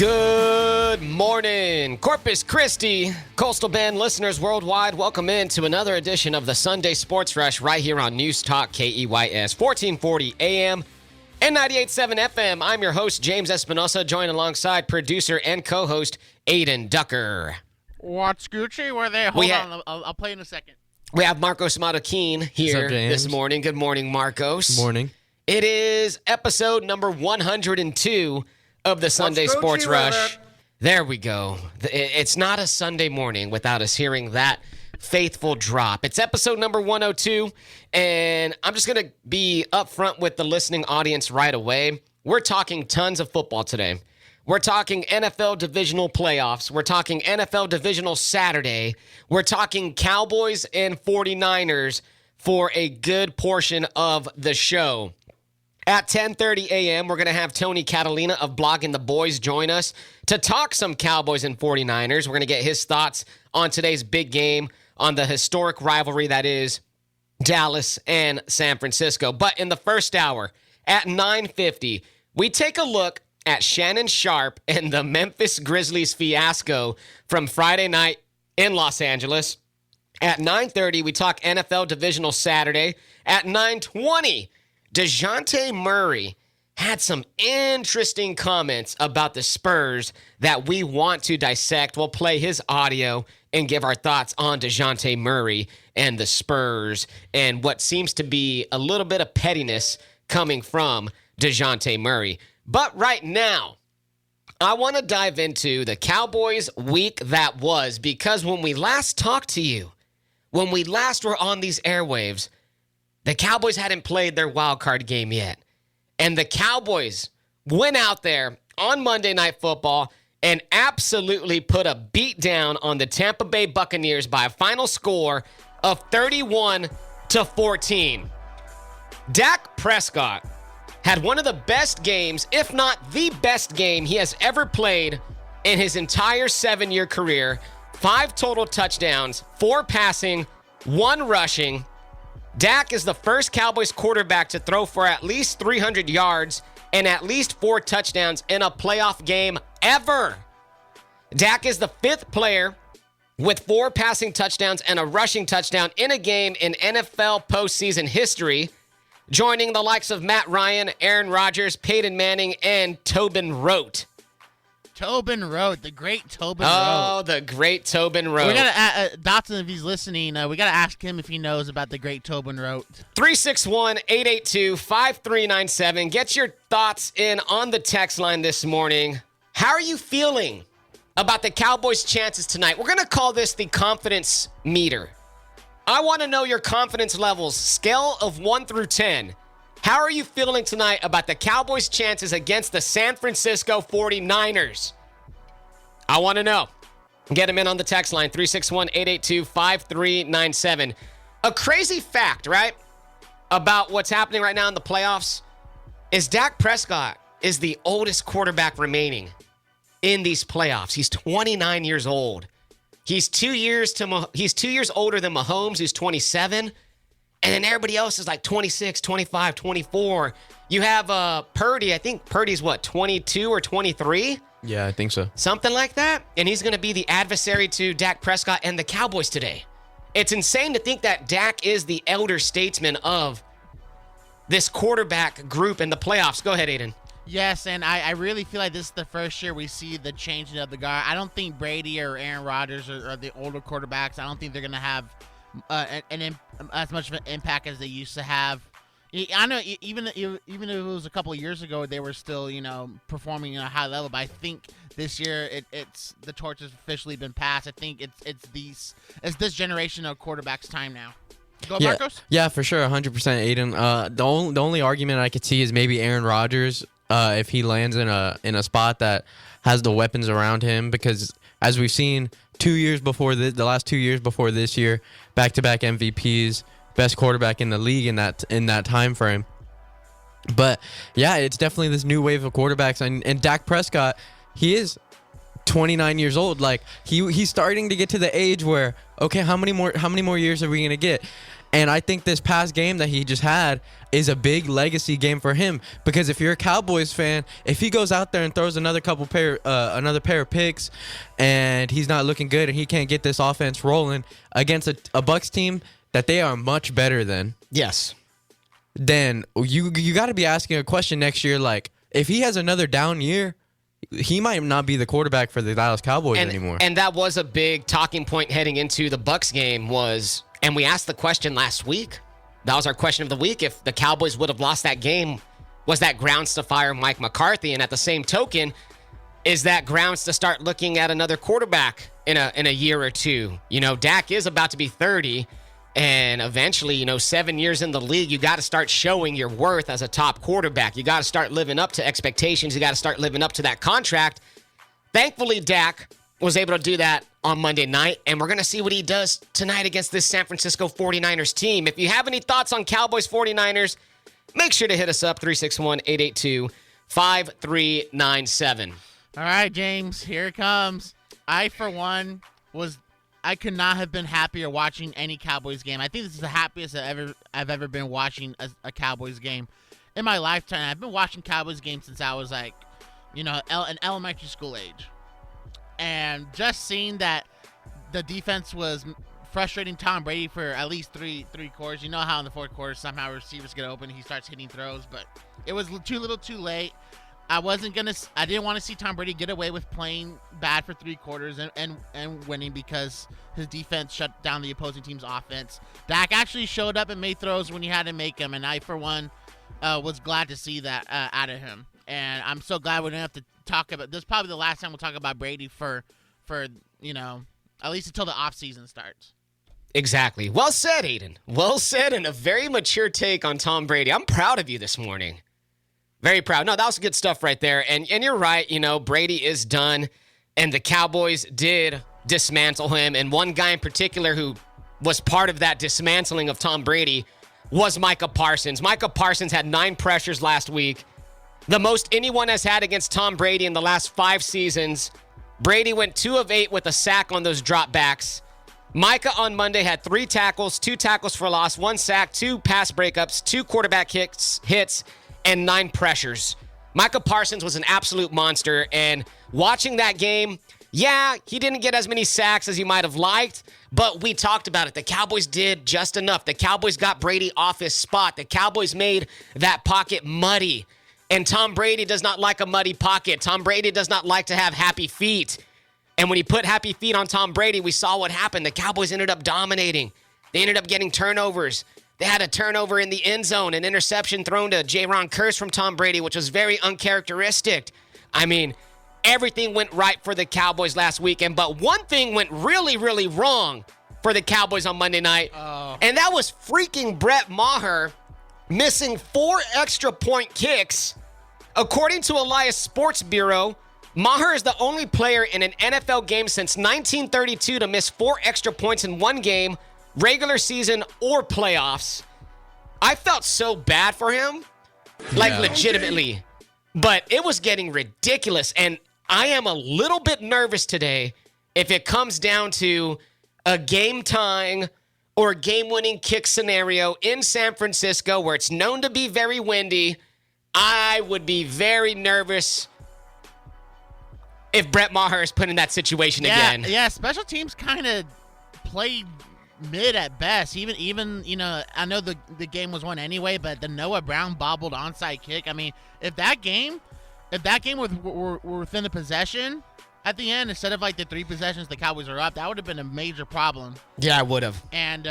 Good morning, Corpus Christi, Coastal Bend listeners worldwide. Welcome in to another edition of the Sunday Sports Rush right here on News Talk KEYS 1440 AM and 98.7 FM. I'm your host, James Espinosa, joined alongside producer and co-host Adin Ducker. What's Gucci? Where they? Hold on, I'll play in a second. We have Marroquin here this morning. Good morning, Marcos. Good morning. It is episode number 102 of the Sunday Sports Rush. There we go. It's not a Sunday morning without us hearing that faithful drop. It's episode number 102, and I'm just going to be upfront with the listening audience right away. We're talking tons of football today. We're talking NFL divisional playoffs. We're talking NFL divisional Saturday. We're talking Cowboys and 49ers for a good portion of the show. At 10:30 a.m., we're going to have Tony Catalina of Blogging the Boys join us to talk some Cowboys and 49ers. We're going to get his thoughts on today's big game, on the historic rivalry that is Dallas and San Francisco. But in the first hour, at 9:50, we take a look at Shannon Sharpe and the Memphis Grizzlies fiasco from Friday night in Los Angeles. At 9:30, we talk NFL Divisional Saturday. At 9:20, Dejounte Murray had some interesting comments about the Spurs that we want to dissect. We'll play his audio and give our thoughts on Dejounte Murray and the Spurs and what seems to be a little bit of pettiness coming from Dejounte Murray. But right now, I want to dive into the Cowboys week that was, because when we last talked to you, when we last were on these airwaves, the Cowboys hadn't played their wild card game yet. And the Cowboys went out there on Monday Night Football and absolutely put a beat down on the Tampa Bay Buccaneers by a final score of 31-14. Dak Prescott had one of the best games, if not the best game he has ever played in his entire 7-year career. 5 total touchdowns, 4 passing, 1 rushing. Dak is the first Cowboys quarterback to throw for at least 300 yards and at least 4 touchdowns in a playoff game ever. Dak is the 5th player with 4 passing touchdowns and a rushing touchdown in a game in NFL postseason history, joining the likes of Matt Ryan, Aaron Rodgers, Peyton Manning, and Tobin Rote. Tobin Rote, the great Tobin Rote. Oh, the great Tobin Rote. We gotta, Dotson, if he's listening, we gotta ask him if he knows about the great Tobin Rote. 361-882-5397. Get your thoughts in on the text line this morning. How are you feeling about the Cowboys' chances tonight? We're gonna call this the confidence meter. I want to know your confidence levels, scale of 1 through 10. How are you feeling tonight about the Cowboys' chances against the San Francisco 49ers? I want to know. Get them in on the text line, 361-882-5397. A crazy fact, right, about what's happening right now in the playoffs is Dak Prescott is the oldest quarterback remaining in these playoffs. He's 29 years old. He's 2 years older than Mahomes, who's 27. And then everybody else is like 26, 25, 24. You have Purdy. I think Purdy's 22 or 23? Yeah, I think so. Something like that. And he's going to be the adversary to Dak Prescott and the Cowboys today. It's insane to think that Dak is the elder statesman of this quarterback group in the playoffs. Go ahead, Adin. Yes, and I really feel like this is the first year we see the changing of the guard. I don't think Brady or Aaron Rodgers are the older quarterbacks. I don't think they're going to have as much of an impact as they used to have. I know even if it was a couple of years ago, they were still, performing at a high level. But I think this year it's the torch has officially been passed. I think it's this generation of quarterbacks' time now. Go, Marcos? Yeah, for sure, 100%, Adin. The only argument I could see is maybe Aaron Rodgers if he lands in a spot that has the weapons around him, because as we've seen 2 years before the last 2 years before this year, back-to-back MVPs, best quarterback in the league in that time frame. But yeah, it's definitely this new wave of quarterbacks, and Dak Prescott, he is 29 years old. Like he's starting to get to the age where, okay, how many more years are we gonna get? And I think this past game that he just had is a big legacy game for him, because if you're a Cowboys fan, if he goes out there and throws another pair of picks and he's not looking good and he can't get this offense rolling against a Bucs team that they are much better than, Yes. then you got to be asking a question next year, like, if he has another down year, he might not be the quarterback for the Dallas Cowboys anymore. And that was a big talking point heading into the Bucs game was, and we asked the question last week. That was our question of the week. If the Cowboys would have lost that game, was that grounds to fire Mike McCarthy? And at the same token, is that grounds to start looking at another quarterback in a year or two? You know, Dak is about to be 30. And eventually, 7 years in the league, you got to start showing your worth as a top quarterback. You got to start living up to expectations. You got to start living up to that contract. Thankfully, Dak was able to do that on Monday night, and we're going to see what he does tonight against this San Francisco 49ers team. If you have any thoughts on Cowboys 49ers, make sure to hit us up, 361-882-5397. All right, James, here it comes. I, for one, I could not have been happier watching any Cowboys game. I think this is the happiest I've ever been watching a Cowboys game in my lifetime. I've been watching Cowboys games since I was like, an elementary school age. And just seeing that the defense was frustrating Tom Brady for at least three quarters. You know how in the fourth quarter somehow receivers get open and he starts hitting throws, but it was too little too late. I didn't want to see Tom Brady get away with playing bad for 3 quarters and winning because his defense shut down the opposing team's offense. Dak actually showed up and made throws when he had to make them, and I, for one, was glad to see that out of him. And I'm so glad we don't have to talk about this. Is probably the last time we'll talk about Brady for at least until the offseason starts. Exactly. Well said, Adin. Well said, and a very mature take on Tom Brady. I'm proud of you this morning. Very proud. No, that was good stuff right there. And you're right, Brady is done, and the Cowboys did dismantle him. And one guy in particular who was part of that dismantling of Tom Brady was Micah Parsons. Micah Parsons had 9 pressures last week, the most anyone has had against Tom Brady in the last 5 seasons. Brady went 2 of 8 with a sack on those dropbacks. Micah on Monday had 3 tackles, 2 tackles for loss, 1 sack, 2 pass breakups, 2 quarterback hits, and 9 pressures. Micah Parsons was an absolute monster, and watching that game, yeah, he didn't get as many sacks as he might have liked, but we talked about it. The Cowboys did just enough. The Cowboys got Brady off his spot. The Cowboys made that pocket muddy, and Tom Brady does not like a muddy pocket. Tom Brady does not like to have happy feet, and when he put happy feet on Tom Brady, we saw what happened. The Cowboys ended up dominating. They ended up getting turnovers. They had a turnover in the end zone, an interception thrown to Jaron Kearse from Tom Brady, which was very uncharacteristic. I mean, everything went right for the Cowboys last weekend, but one thing went really, really wrong for the Cowboys on Monday night, and that was freaking Brett Maher missing 4 extra point kicks. According to Elias Sports Bureau, Maher is the only player in an NFL game since 1932 to miss 4 extra points in one game, regular season or playoffs. I felt so bad for him, legitimately, but it was getting ridiculous, and I am a little bit nervous today if it comes down to a game-tying or game-winning kick scenario in San Francisco where it's known to be very windy. I would be very nervous if Brett Maher is put in that situation again. Yeah, special teams kind of played mid at best. Even I know the game was won anyway, but the Noah Brown bobbled onside kick. I mean, if that game were within the possession at the end, instead of like the 3 possessions the Cowboys are up, that would have been a major problem. Yeah, I would have. And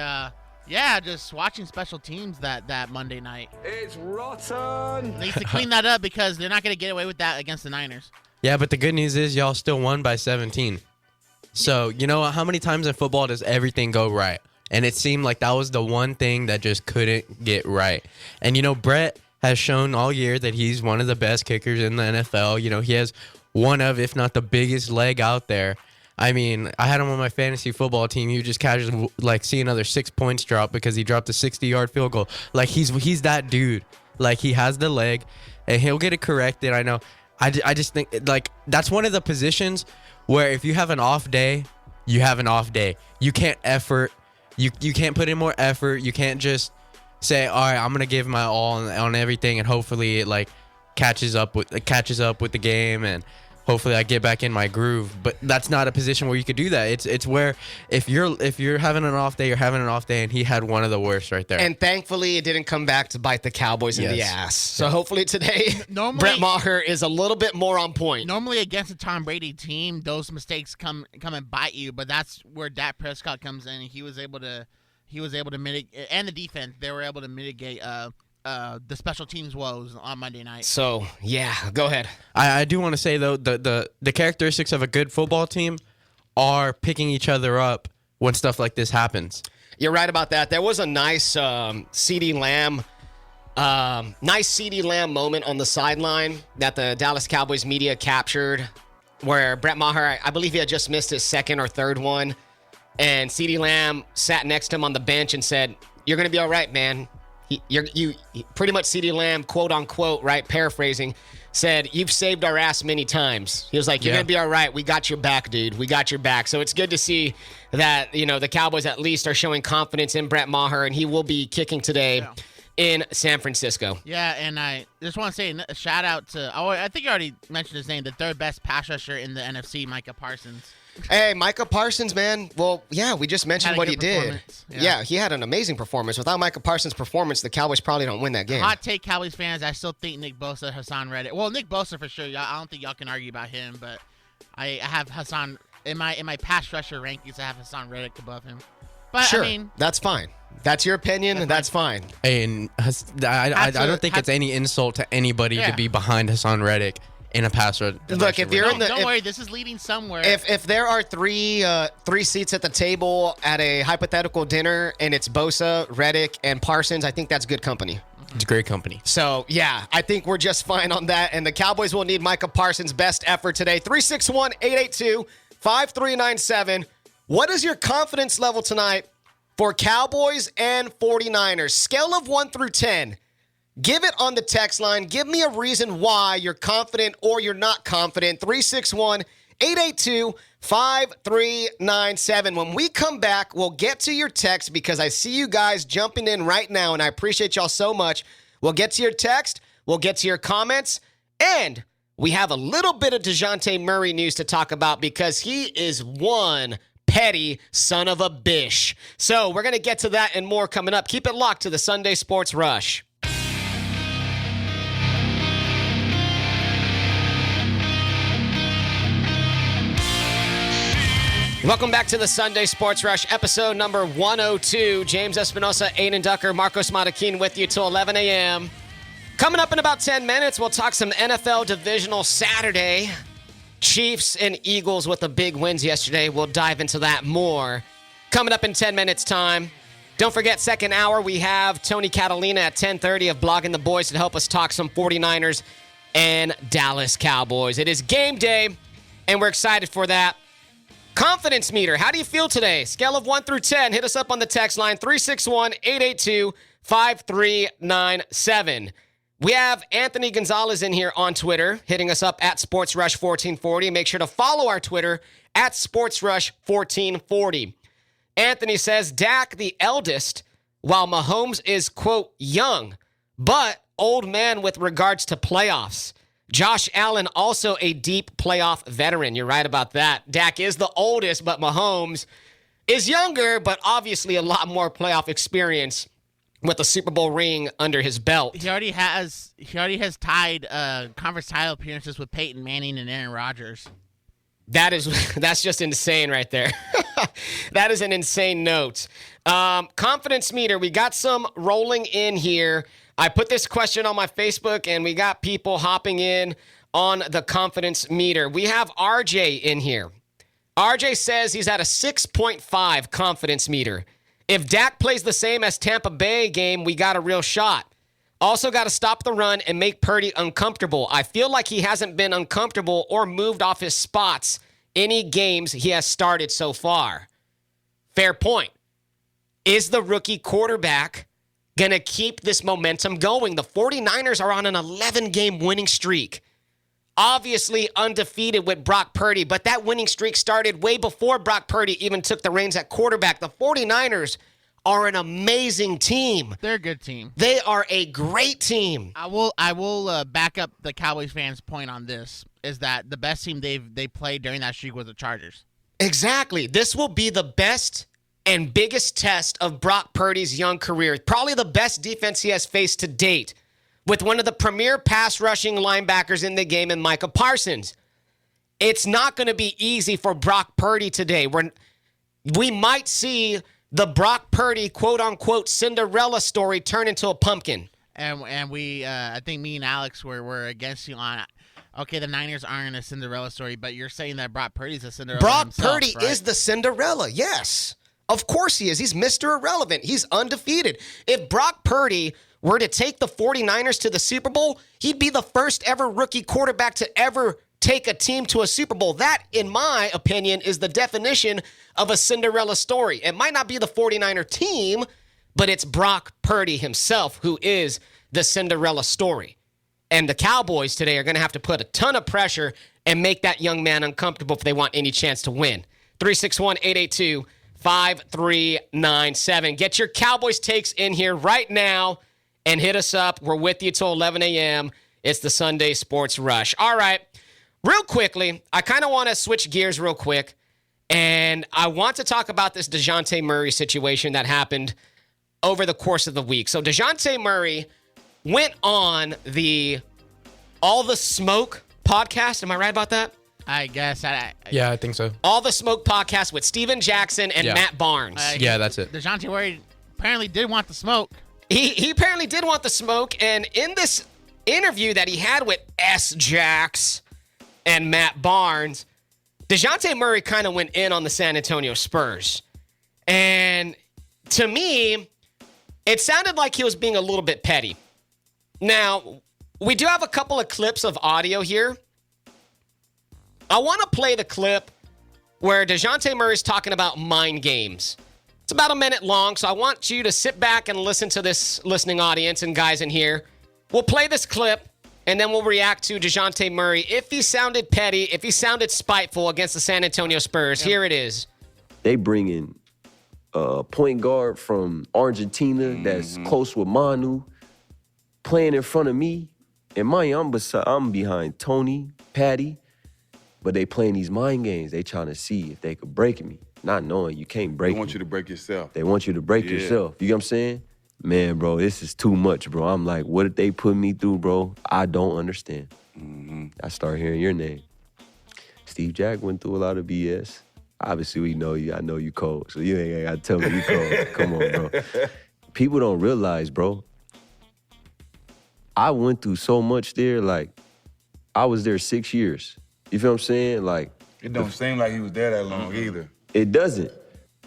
just watching special teams that Monday night. It's rotten. Needs to clean that up because they're not going to get away with that against the Niners. Yeah, but the good news is y'all still won by 17. So, how many times in football does everything go right? And it seemed like that was the one thing that just couldn't get right. And, Brett has shown all year that he's one of the best kickers in the NFL. He has one of, if not the biggest leg out there. I mean, I had him on my fantasy football team. You just casually, see another 6 points drop because he dropped a 60-yard field goal. He's that dude. He has the leg, and he'll get it corrected. I know. I just think, that's one of the positions where if you have an off day, you have an off day. You can't effort. You can't put in more effort. You can't just say, all right, I'm gonna give my all on everything, and hopefully it like catches up with the game, and hopefully I get back in my groove. But that's not a position where you could do that. It's where if you're having an off day, you're having an off day, and he had one of the worst right there. And thankfully, it didn't come back to bite the Cowboys in the ass. So hopefully today, Brett Maher is a little bit more on point. Normally against a Tom Brady team, those mistakes come and bite you. But that's where Dak Prescott comes in. He was able to mitigate, and the defense, they were able to mitigate the special teams woes on Monday night. So, yeah, go ahead. I do want to say, though, the characteristics of a good football team are picking each other up when stuff like this happens. You're right about that. There was a nice CeeDee Lamb moment on the sideline that the Dallas Cowboys media captured where Brett Maher, I believe he had just missed his second or third one, and CeeDee Lamb sat next to him on the bench and said, "You're going to be all right, man." You pretty much CeeDee Lamb, quote unquote, right, paraphrasing, said, "You've saved our ass many times." He was like, "You're gonna be all right. We got your back, dude. We got your back." So it's good to see that the Cowboys at least are showing confidence in Brett Maher, and he will be kicking today in San Francisco. Yeah, and I just want to say a shout out to I think you already mentioned his name, the third best pass rusher in the NFC, Micah Parsons. Hey, Micah Parsons, man. Well, yeah, we just mentioned what he did. Yeah, he had an amazing performance. Without Micah Parsons' performance, the Cowboys probably don't win that game. Hot take, Cowboys fans. I still think Nick Bosa, Hassan Reddick. Well, Nick Bosa for sure. I don't think y'all can argue about him, but I have Hassan in my pass rusher rankings. I have Hassan Reddick above him. But sure, I mean, that's fine. That's your opinion. That's fine. And I don't think it's any insult to anybody to be behind Hassan Reddick in a pass rush. Look, if you're don't worry, this is leading somewhere. If there are three seats at the table at a hypothetical dinner and it's Bosa, Reddick, and Parsons, I think that's good company. It's great company. So, yeah, I think we're just fine on that. And the Cowboys will need Micah Parsons' best effort today. 361-882-5397. What is your confidence level tonight for Cowboys and 49ers? Scale of 1 through 10. Give it on the text line. Give me a reason why you're confident or you're not confident. 361-882-5397. When we come back, we'll get to your text because I see you guys jumping in right now, and I appreciate y'all so much. We'll get to your text. We'll get to your comments. And we have a little bit of Dejounte Murray news to talk about because he is one petty son of a bish. So we're going to get to that and more coming up. Keep it locked to the Sunday Sports Rush. Welcome back to the Sunday Sports Rush, episode number 102. James Espinosa, Adin Ducker, Marcos Marroquin with you till 11 a.m. Coming up in about 10 minutes, we'll talk some NFL Divisional Saturday. Chiefs and Eagles with the big wins yesterday. We'll dive into that more. Coming up in 10 minutes' time. Don't forget, second hour, we have Tony Catalina at 10:30 of Blogging the Boys to help us talk some 49ers and Dallas Cowboys. It is game day, and we're excited for that. Confidence meter. How do you feel today? Scale of 1 through 10. Hit us up on the text line, 361-882-5397. We have Anthony Gonzalez in here on Twitter, hitting us up at SportsRush1440. Make sure to follow our Twitter at SportsRush1440. Anthony says, Dak the eldest, while Mahomes is, quote, young, but old man with regards to playoffs. Josh Allen, also a deep playoff veteran. You're right about that. Dak is the oldest, but Mahomes is younger, but obviously a lot more playoff experience with a Super Bowl ring under his belt. He already has tied conference title appearances with Peyton Manning and Aaron Rodgers. That's just insane right there. That is an insane note. Confidence meter. We got some rolling in here. I put this question on my Facebook, and we got people hopping in on the confidence meter. We have RJ in here. RJ says he's at a 6.5 confidence meter. If Dak plays the same as Tampa Bay game, we got a real shot. Also got to stop the run and make Purdy uncomfortable. I feel like he hasn't been uncomfortable or moved off his spots any games he has started so far. Fair point. Is the rookie quarterback going to keep this momentum going? The 49ers are on an 11-game winning streak. obviously undefeated with Brock Purdy, but that winning streak started way before Brock Purdy even took the reins at quarterback. The 49ers are an amazing team. They're a good team. They are a great team. I will back up the Cowboys fans' point on this, is that the best team they played during that streak was the Chargers. Exactly. This will be the best and biggest test of Brock Purdy's young career. Probably the best defense he has faced to date, with one of the premier pass rushing linebackers in the game in Micah Parsons. It's not going to be easy for Brock Purdy today. We might see the Brock Purdy quote-unquote Cinderella story turn into a pumpkin. And we, I think me and Alex were against you on, okay, the Niners aren't a Cinderella story, but you're saying that Brock Purdy's a Cinderella himself, Purdy right? is the Cinderella, yes. Of course he is. He's Mr. Irrelevant. He's undefeated. If Brock Purdy were to take the 49ers to the Super Bowl, he'd be the first ever rookie quarterback to ever take a team to a Super Bowl. That, in my opinion, is the definition of a Cinderella story. It might not be the 49er team, but it's Brock Purdy himself who is the Cinderella story. And the Cowboys today are going to have to put a ton of pressure and make that young man uncomfortable if they want any chance to win. 361-882-5397. Get your Cowboys takes in here right now and hit us up. We're with you till 11 a.m. It's the Sunday Sports Rush. All right. Real quickly, I kind of want to switch gears real quick, and I want to talk about this Dejounte Murray situation that happened over the course of the week. So Dejounte Murray went on the All the Smoke podcast. Am I right about that? I guess. Yeah, I think so. All the Smoke podcast with Steven Jackson and Matt Barnes. Yeah, that's it. DeJounte Murray apparently did want the smoke. He apparently did want the smoke, and in this interview that he had with S-Jax and Matt Barnes, Dejounte Murray kind of went in on the San Antonio Spurs. And to me, it sounded like he was being a little bit petty. Now, we do have a couple of clips of audio here. I want to play the clip where Dejounte Murray's talking about mind games. It's about a minute long, so I want you to sit back and listen to this listening audience and guys in here. We'll play this clip, and then we'll react to Dejounte Murray. If he sounded petty, if he sounded spiteful against the San Antonio Spurs, here it is. They bring in a point guard from Argentina that's close with Manu, playing in front of me. And I'm behind Tony, Patty, but they playing these mind games. They trying to see if they could break me, not knowing you can't break me. They want you to break yourself. They want you to break yourself. You get what I'm saying? Man, bro, this is too much, bro. I'm like, what did they put me through, bro? I don't understand. I start hearing your name. Steve Jack went through a lot of BS. Obviously, we know you. I know you cold, so you ain't got to tell me you cold. Come on, bro. People don't realize, bro. I went through so much there. Like, I was there 6 years. You feel what I'm saying? Like, It don't seem like he was there that long either. it doesn't.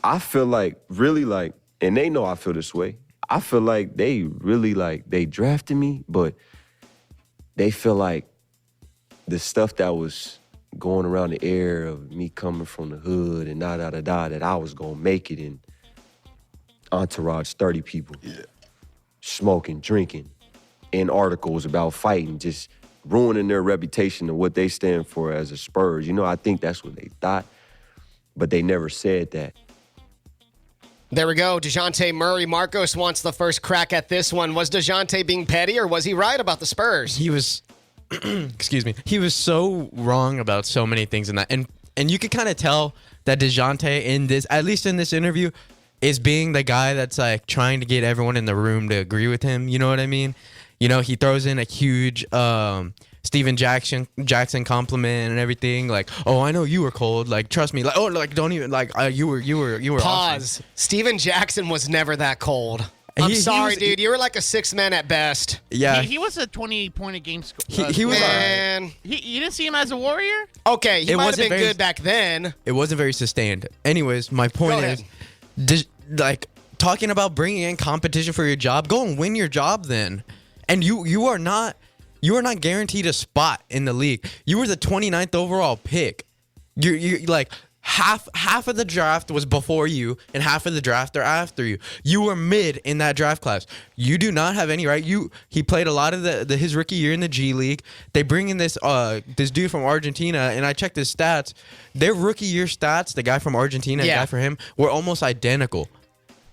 I feel like, really like, and they know I feel this way. I feel like they really like, they drafted me, but they feel like the stuff that was going around the air of me coming from the hood and da-da-da-da, that I was gonna make it in entourage, 30 people. Yeah. Smoking, drinking, in articles about fighting, just ruining their reputation and what they stand for as a Spurs. You know, I think that's what they thought, but they never said that. There we go. Dejounte Murray. Marcos wants the first crack at this one. Was Dejounte being petty, or was he right about the Spurs? He was, excuse me, he was so wrong about so many things in that. And you could kind of tell that Dejounte in this, at least in this interview, is being the guy that's like trying to get everyone in the room to agree with him. You know what I mean? You know, he throws in a huge Steven Jackson compliment and everything. Like, oh, I know you were cold. Like, trust me. Like, oh, like, don't even like you were Pause. awesome. Steven Jackson was never that cold. I'm sorry, dude. You were like a 6 man at best. Yeah, He was a 20-point a game score. He was. Man. You didn't see him as a warrior? Okay, he It might have wasn't been very- good back then. It wasn't very sustained. Anyways, my point Go is, like, talking about bringing in competition for your job, go and win your job then. And you are not guaranteed a spot in the league. You were the 29th overall pick. You like, Half of the draft was before you, and half of the draft are after you. You were mid in that draft class. You do not have any right. He played a lot of his rookie year in the G League. They bring in this dude from Argentina, and I checked his stats. Their rookie year stats, the guy from Argentina, and the guy for him, were almost identical.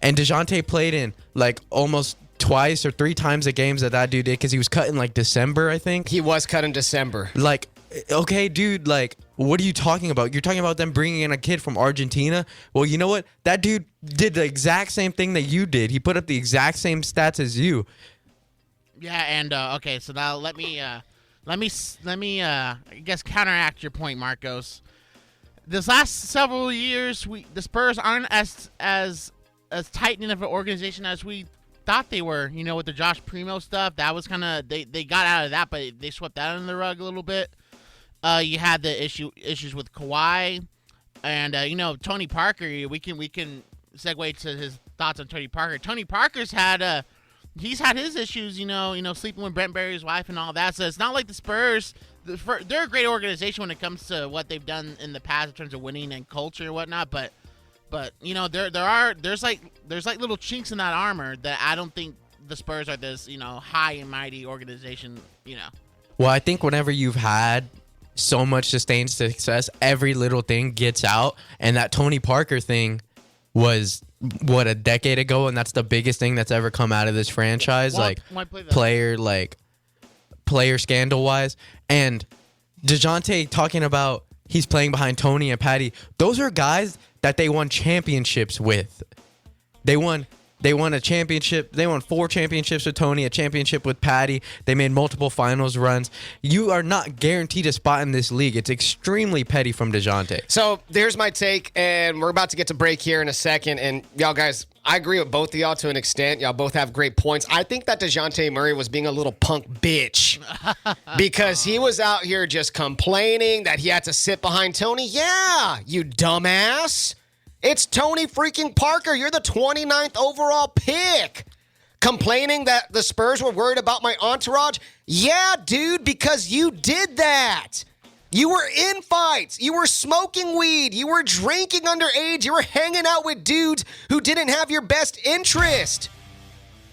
And Dejounte played in like almost twice or three times the games that dude did because he was cut in like December, I think. He was cut in December. Like, okay, dude, like, what are you talking about? You're talking about them bringing in a kid from Argentina? Well, you know what? That dude did the exact same thing that you did. He put up the exact same stats as you. Yeah, and okay, so now let me I guess counteract your point, Marcos. This last several years, the Spurs aren't as tight knit of an organization as we thought they were. You know, with the Josh Primo stuff, that was kind of they got out of that, but they swept that under the rug a little bit. You had the issues with Kawhi, and you know, Tony Parker. We can segue to his thoughts on Tony Parker. Tony Parker's had he's had his issues. You know, sleeping with Brent Barry's wife and all that. So it's not like the Spurs. They're a great organization when it comes to what they've done in the past in terms of winning and culture and whatnot. But you know, there's like little chinks in that armor that I don't think the Spurs are this high and mighty organization. Well, I think whenever you've had so much sustained success, every little thing gets out, and that Tony Parker thing was a decade ago, and that's the biggest thing that's ever come out of this franchise, player scandal wise. And DeJounte talking about he's playing behind Tony and Patty. Those are guys that they won championships with. They won a championship. They won 4 championships with Tony, a championship with Patty. They made multiple finals runs. You are not guaranteed a spot in this league. It's extremely petty from DeJounte. So there's my take, and we're about to get to break here in a second. And y'all guys, I agree with both of y'all to an extent. Y'all both have great points. I think that Dejounte Murray was being a little punk bitch because he was out here just complaining that he had to sit behind Tony. Yeah, you dumbass. It's Tony freaking Parker. You're the 29th overall pick. Complaining that the Spurs were worried about my entourage? Yeah, dude, because you did that. You were in fights. You were smoking weed. You were drinking underage. You were hanging out with dudes who didn't have your best interest.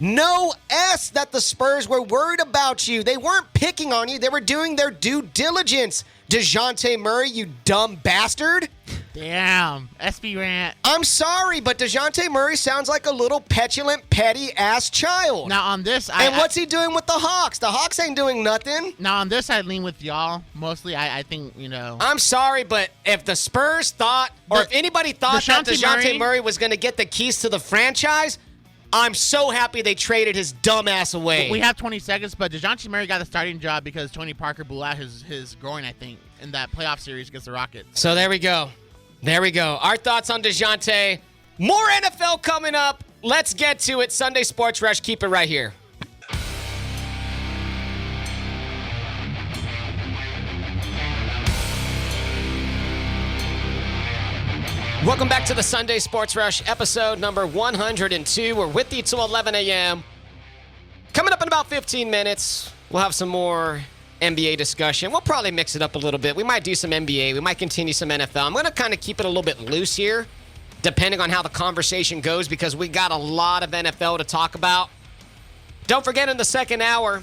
No S that the Spurs were worried about you. They weren't picking on you. They were doing their due diligence. Dejounte Murray, you dumb bastard. Damn, SB rant. I'm sorry, but Dejounte Murray sounds like a little petulant, petty-ass child. Now on this, what's he doing with the Hawks? The Hawks ain't doing nothing. Now on this, I lean with y'all. Mostly, I think, I'm sorry, but if the Spurs thought, or if anybody thought that Dejounte Murray was going to get the keys to the franchise, I'm so happy they traded his dumb ass away. We have 20 seconds, but Dejounte Murray got the starting job because Tony Parker blew out his groin, I think, in that playoff series against the Rockets. So there we go. There we go. Our thoughts on DeJounte. More NFL coming up. Let's get to it. Sunday Sports Rush. Keep it right here. Welcome back to the Sunday Sports Rush, episode number 102. We're with you till 11 a.m. Coming up in about 15 minutes, we'll have some more NBA discussion. We'll probably mix it up a little bit. We might do some NBA. We might continue some NFL. I'm going to kind of keep it a little bit loose here, depending on how the conversation goes, because we got a lot of NFL to talk about. Don't forget, in the second hour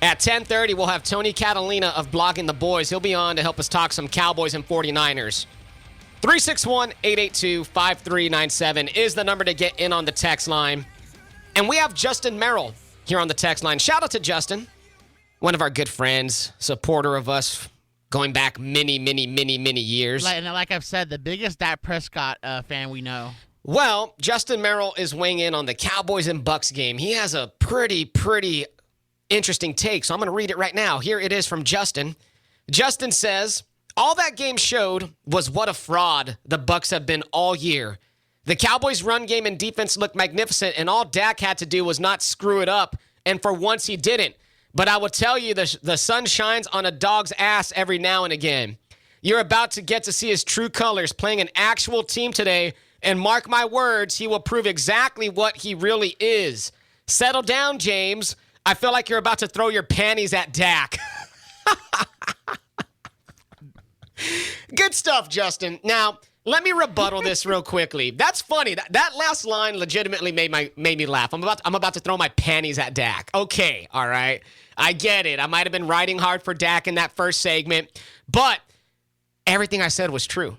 at 10:30, we'll have Tony Catalina of Blogging the Boys. He'll be on to help us talk some Cowboys and 49ers. 361-882-5397 is the number to get in on the text line. And we have Justin Merrill here on the text line. Shout out to Justin, one of our good friends, supporter of us going back many years. Like I've said, the biggest Dak Prescott fan we know. Well, Justin Merrill is weighing in on the Cowboys and Bucks game. He has a pretty interesting take, so I'm going to read it right now. Here it is from Justin. Justin says, all that game showed was what a fraud the Bucks have been all year. The Cowboys' run game and defense looked magnificent, and all Dak had to do was not screw it up, and for once he didn't. But I will tell you, the sun shines on a dog's ass every now and again. You're about to get to see his true colors playing an actual team today, and mark my words, he will prove exactly what he really is. Settle down, James. I feel like you're about to throw your panties at Dak. Good stuff, Justin. Now, let me rebuttal this real quickly. That's funny. That last line legitimately made me laugh. I'm about to throw my panties at Dak. Okay, all right. I get it. I might have been riding hard for Dak in that first segment, but everything I said was true.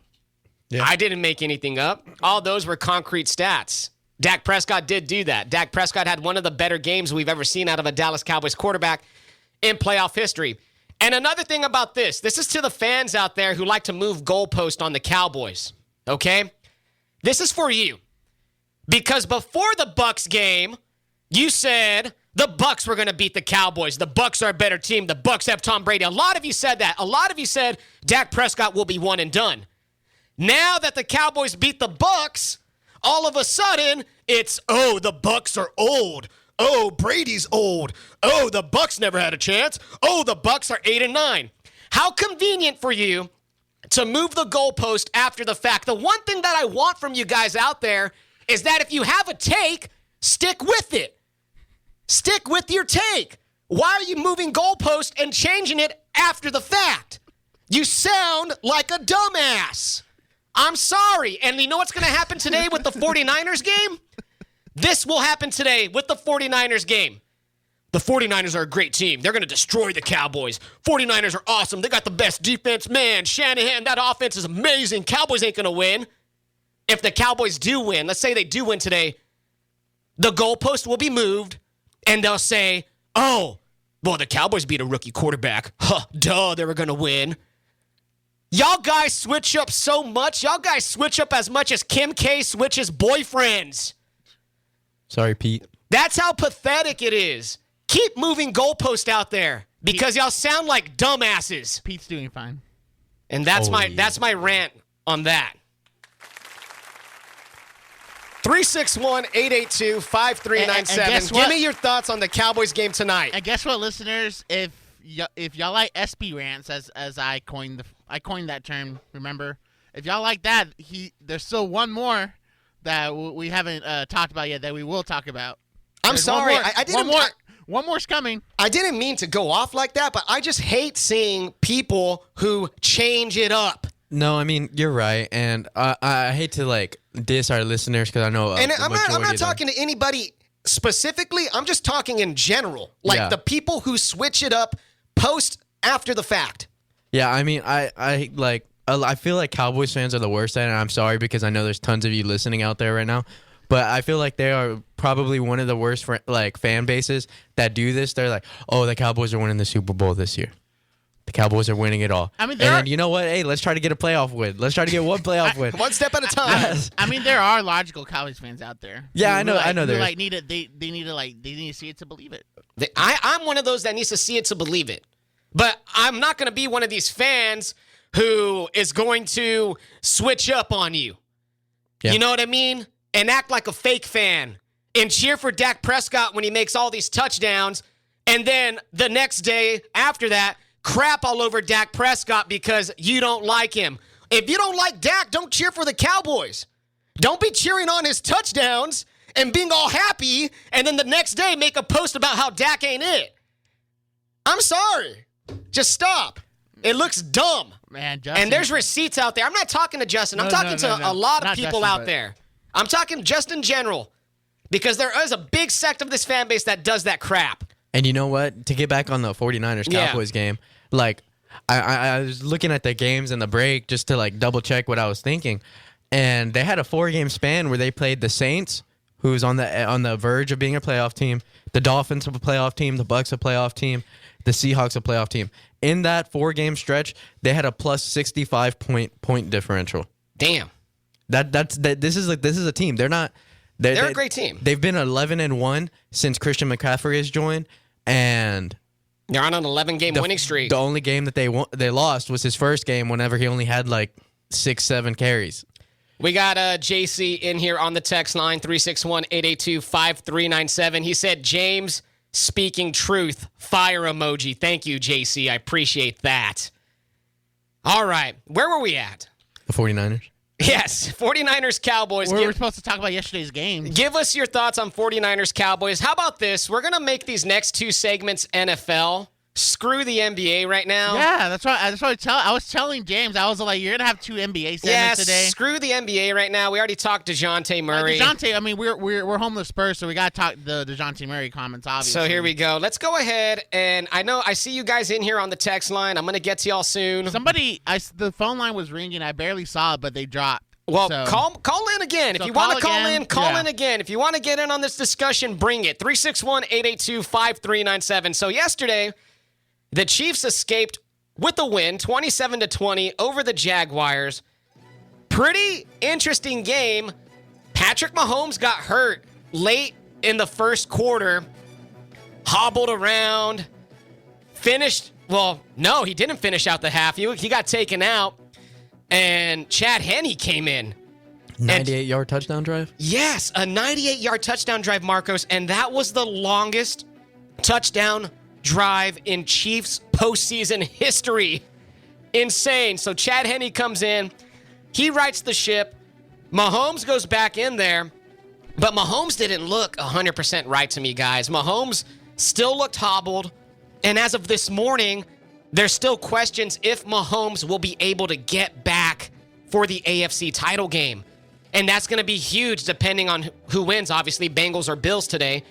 Yeah. I didn't make anything up. All those were concrete stats. Dak Prescott did do that. Dak Prescott had one of the better games we've ever seen out of a Dallas Cowboys quarterback in playoff history. And another thing about this is to the fans out there who like to move goalposts on the Cowboys, okay? This is for you. Because before the Bucs game, you said the Bucs were going to beat the Cowboys. The Bucs are a better team. The Bucs have Tom Brady. A lot of you said that. A lot of you said Dak Prescott will be one and done. Now that the Cowboys beat the Bucs, all of a sudden, it's, oh, the Bucs are old. Oh, Brady's old. Oh, the Bucs never had a chance. Oh, the Bucs are 8-9. How convenient for you to move the goalpost after the fact. The one thing that I want from you guys out there is that if you have a take, stick with it. Stick with your take. Why are you moving goalpost and changing it after the fact? You sound like a dumbass. I'm sorry. And you know what's going to happen today with the 49ers game? This will happen today with the 49ers game. The 49ers are a great team. They're going to destroy the Cowboys. 49ers are awesome. They got the best defense. Man, Shanahan, that offense is amazing. Cowboys ain't going to win. If the Cowboys do win, let's say they do win today, the goalpost will be moved, and they'll say, oh, well, the Cowboys beat a rookie quarterback. Huh, duh, they were going to win. Y'all guys switch up so much. Y'all guys switch up as much as Kim K switches boyfriends. Sorry, Pete. That's how pathetic it is. Keep moving goalpost out there because y'all sound like dumbasses. Pete's doing fine. And that's my rant on that. 361-882-5397. Give me your thoughts on the Cowboys game tonight. And guess what, listeners? If y'all like SB rants, as I coined that term, remember? If y'all like that, there's still one more that we haven't talked about yet that we will talk about. I'm sorry. I didn't. One more's coming. I didn't mean to go off like that, but I just hate seeing people who change it up. No, I mean, you're right. And I hate to, diss our listeners because I know and I'm not talking to anybody specifically. I'm just talking in general. The people who switch it up post after the fact. Yeah, I mean, I feel like Cowboys fans are the worst at it, and I'm sorry because I know there's tons of you listening out there right now. But I feel like they are probably one of the worst fan bases that do this. They're like, oh, the Cowboys are winning the Super Bowl this year. The Cowboys are winning it all. I mean, and then, you know what? Hey, let's try to get a playoff win. Let's try to get one playoff win. One step at a time. I mean, there are logical Cowboys fans out there. Yeah, I know. They need to see it to believe it. I'm one of those that needs to see it to believe it. But I'm not going to be one of these fans who is going to switch up on you. Yeah. You know what I mean? And act like a fake fan and cheer for Dak Prescott when he makes all these touchdowns. And then the next day after that, crap all over Dak Prescott because you don't like him. If you don't like Dak, don't cheer for the Cowboys. Don't be cheering on his touchdowns and being all happy and then the next day make a post about how Dak ain't it. I'm sorry. Just stop. It looks dumb. Man, Justin. And there's receipts out there. I'm not talking to Justin. I'm talking to a lot of people out there. I'm talking just in general because there is a big sect of this fan base that does that crap. And you know what? To get back on the 49ers-Cowboys game, I was looking at the games in the break just to double check what I was thinking. And they had a 4-game span where they played the Saints, who's on the verge of being a playoff team, the Dolphins of a playoff team, the Bucs a playoff team, the Seahawks a playoff team. In that 4-game stretch, they had a plus 65 point differential. Damn. This is a team. They're a great team. They've been 11-1 since Christian McCaffrey has joined, and they're on an 11-game winning streak. The only game that they lost was his first game whenever he only had 6-7 carries. We got JC in here on the text line 361-882-5397. He said James speaking truth, fire emoji. Thank you, JC. I appreciate that. All right, where were we at? The 49ers. Yes, 49ers, Cowboys. We're supposed to talk about yesterday's game. Give us your thoughts on 49ers, Cowboys. How about this? We're going to make these next two segments NFL. screw the NBA right now. Yeah, that's right. I was telling James. I was like, you're gonna have 2 NBA segments today. Screw the NBA right now. We already talked Dejounte Murray. Dejounte. I mean, we're homeless Spurs, so we gotta talk the Dejounte Murray comments. Obviously. So here we go. Let's go ahead, and I see you guys in here on the text line. I'm gonna get to y'all soon. The phone line was ringing. I barely saw it, but they dropped. Well, so, call in again. If you want to call in, call in again. If you want to get in on this discussion, bring it. 361-882-5397. So yesterday, the Chiefs escaped with a win, 27-20 over the Jaguars. Pretty interesting game. Patrick Mahomes got hurt late in the first quarter, hobbled around, finished. Well, no, he didn't finish out the half. He got taken out. And Chad Henne came in. 98-yard touchdown drive? Yes, a 98-yard touchdown drive, Marcos. And that was the longest touchdown drive in Chiefs postseason history. Insane. So Chad Henne comes in. He rights the ship. Mahomes goes back in there. But Mahomes didn't look 100% right to me, guys. Mahomes still looked hobbled. And as of this morning, there's still questions if Mahomes will be able to get back for the AFC title game. And that's going to be huge depending on who wins. Obviously, Bengals or Bills today.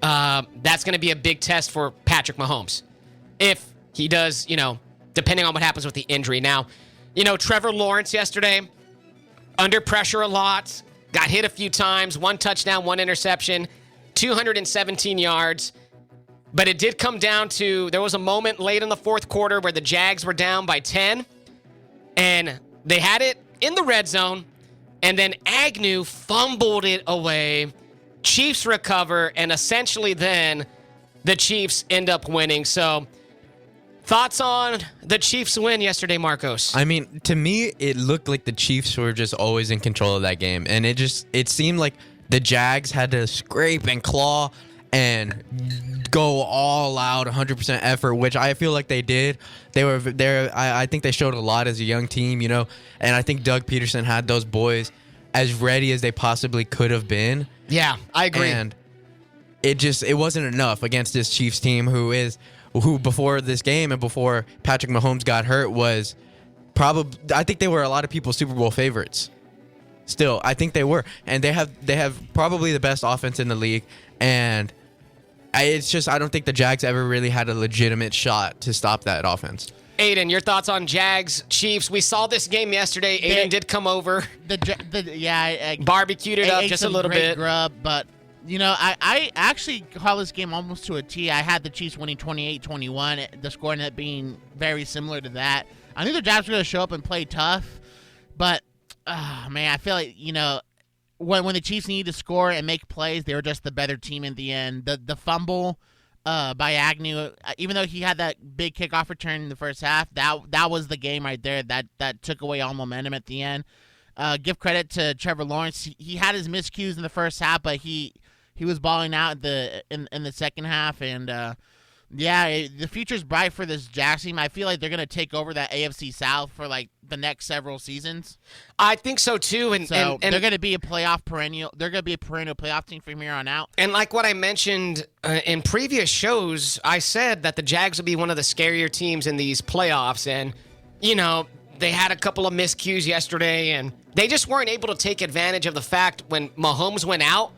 That's going to be a big test for Patrick Mahomes. If he does, depending on what happens with the injury. Now, Trevor Lawrence yesterday, under pressure a lot, got hit a few times, 1 touchdown, 1 interception, 217 yards. But it did come down to, there was a moment late in the fourth quarter where the Jags were down by 10, and they had it in the red zone, and then Agnew fumbled it away. Chiefs recover, and essentially then the Chiefs end up winning. So, thoughts on the Chiefs win yesterday, Marcos? I mean, to me, it looked like the Chiefs were just always in control of that game, and it seemed like the Jags had to scrape and claw and go all out, 100% effort, which I feel like they did. They were there. I think they showed a lot as a young team, and I think Doug Peterson had those boys as ready as they possibly could have been. Yeah, I agree. And it wasn't enough against this Chiefs team who before this game and before Patrick Mahomes got hurt was probably, I think they were a lot of people's Super Bowl favorites. Still, I think they were. And they have probably the best offense in the league, and I don't think the Jags ever really had a legitimate shot to stop that offense. Adin, your thoughts on Jags, Chiefs? We saw this game yesterday. Adin did come over. I barbecued it up just a little bit. Grub, but, I actually call this game almost to a T. I had the Chiefs winning 28-21, the score ended up being very similar to that. I think the Jags were going to show up and play tough, but, man, I feel like, when the Chiefs needed to score and make plays, they were just the better team in the end. The fumble by Agnew, even though he had that big kickoff return in the first half, that was the game right there. That took away all momentum at the end. Give credit to Trevor Lawrence. He had his miscues in the first half, but he was balling out in the second half, and the future's bright for this Jags team. I feel like they're going to take over that AFC South for the next several seasons. I think so too, and they're going to be a perennial playoff team from here on out. And like what I mentioned in previous shows, I said that the Jags will be one of the scarier teams in these playoffs, and they had a couple of miscues yesterday, and they just weren't able to take advantage of the fact when Mahomes went out.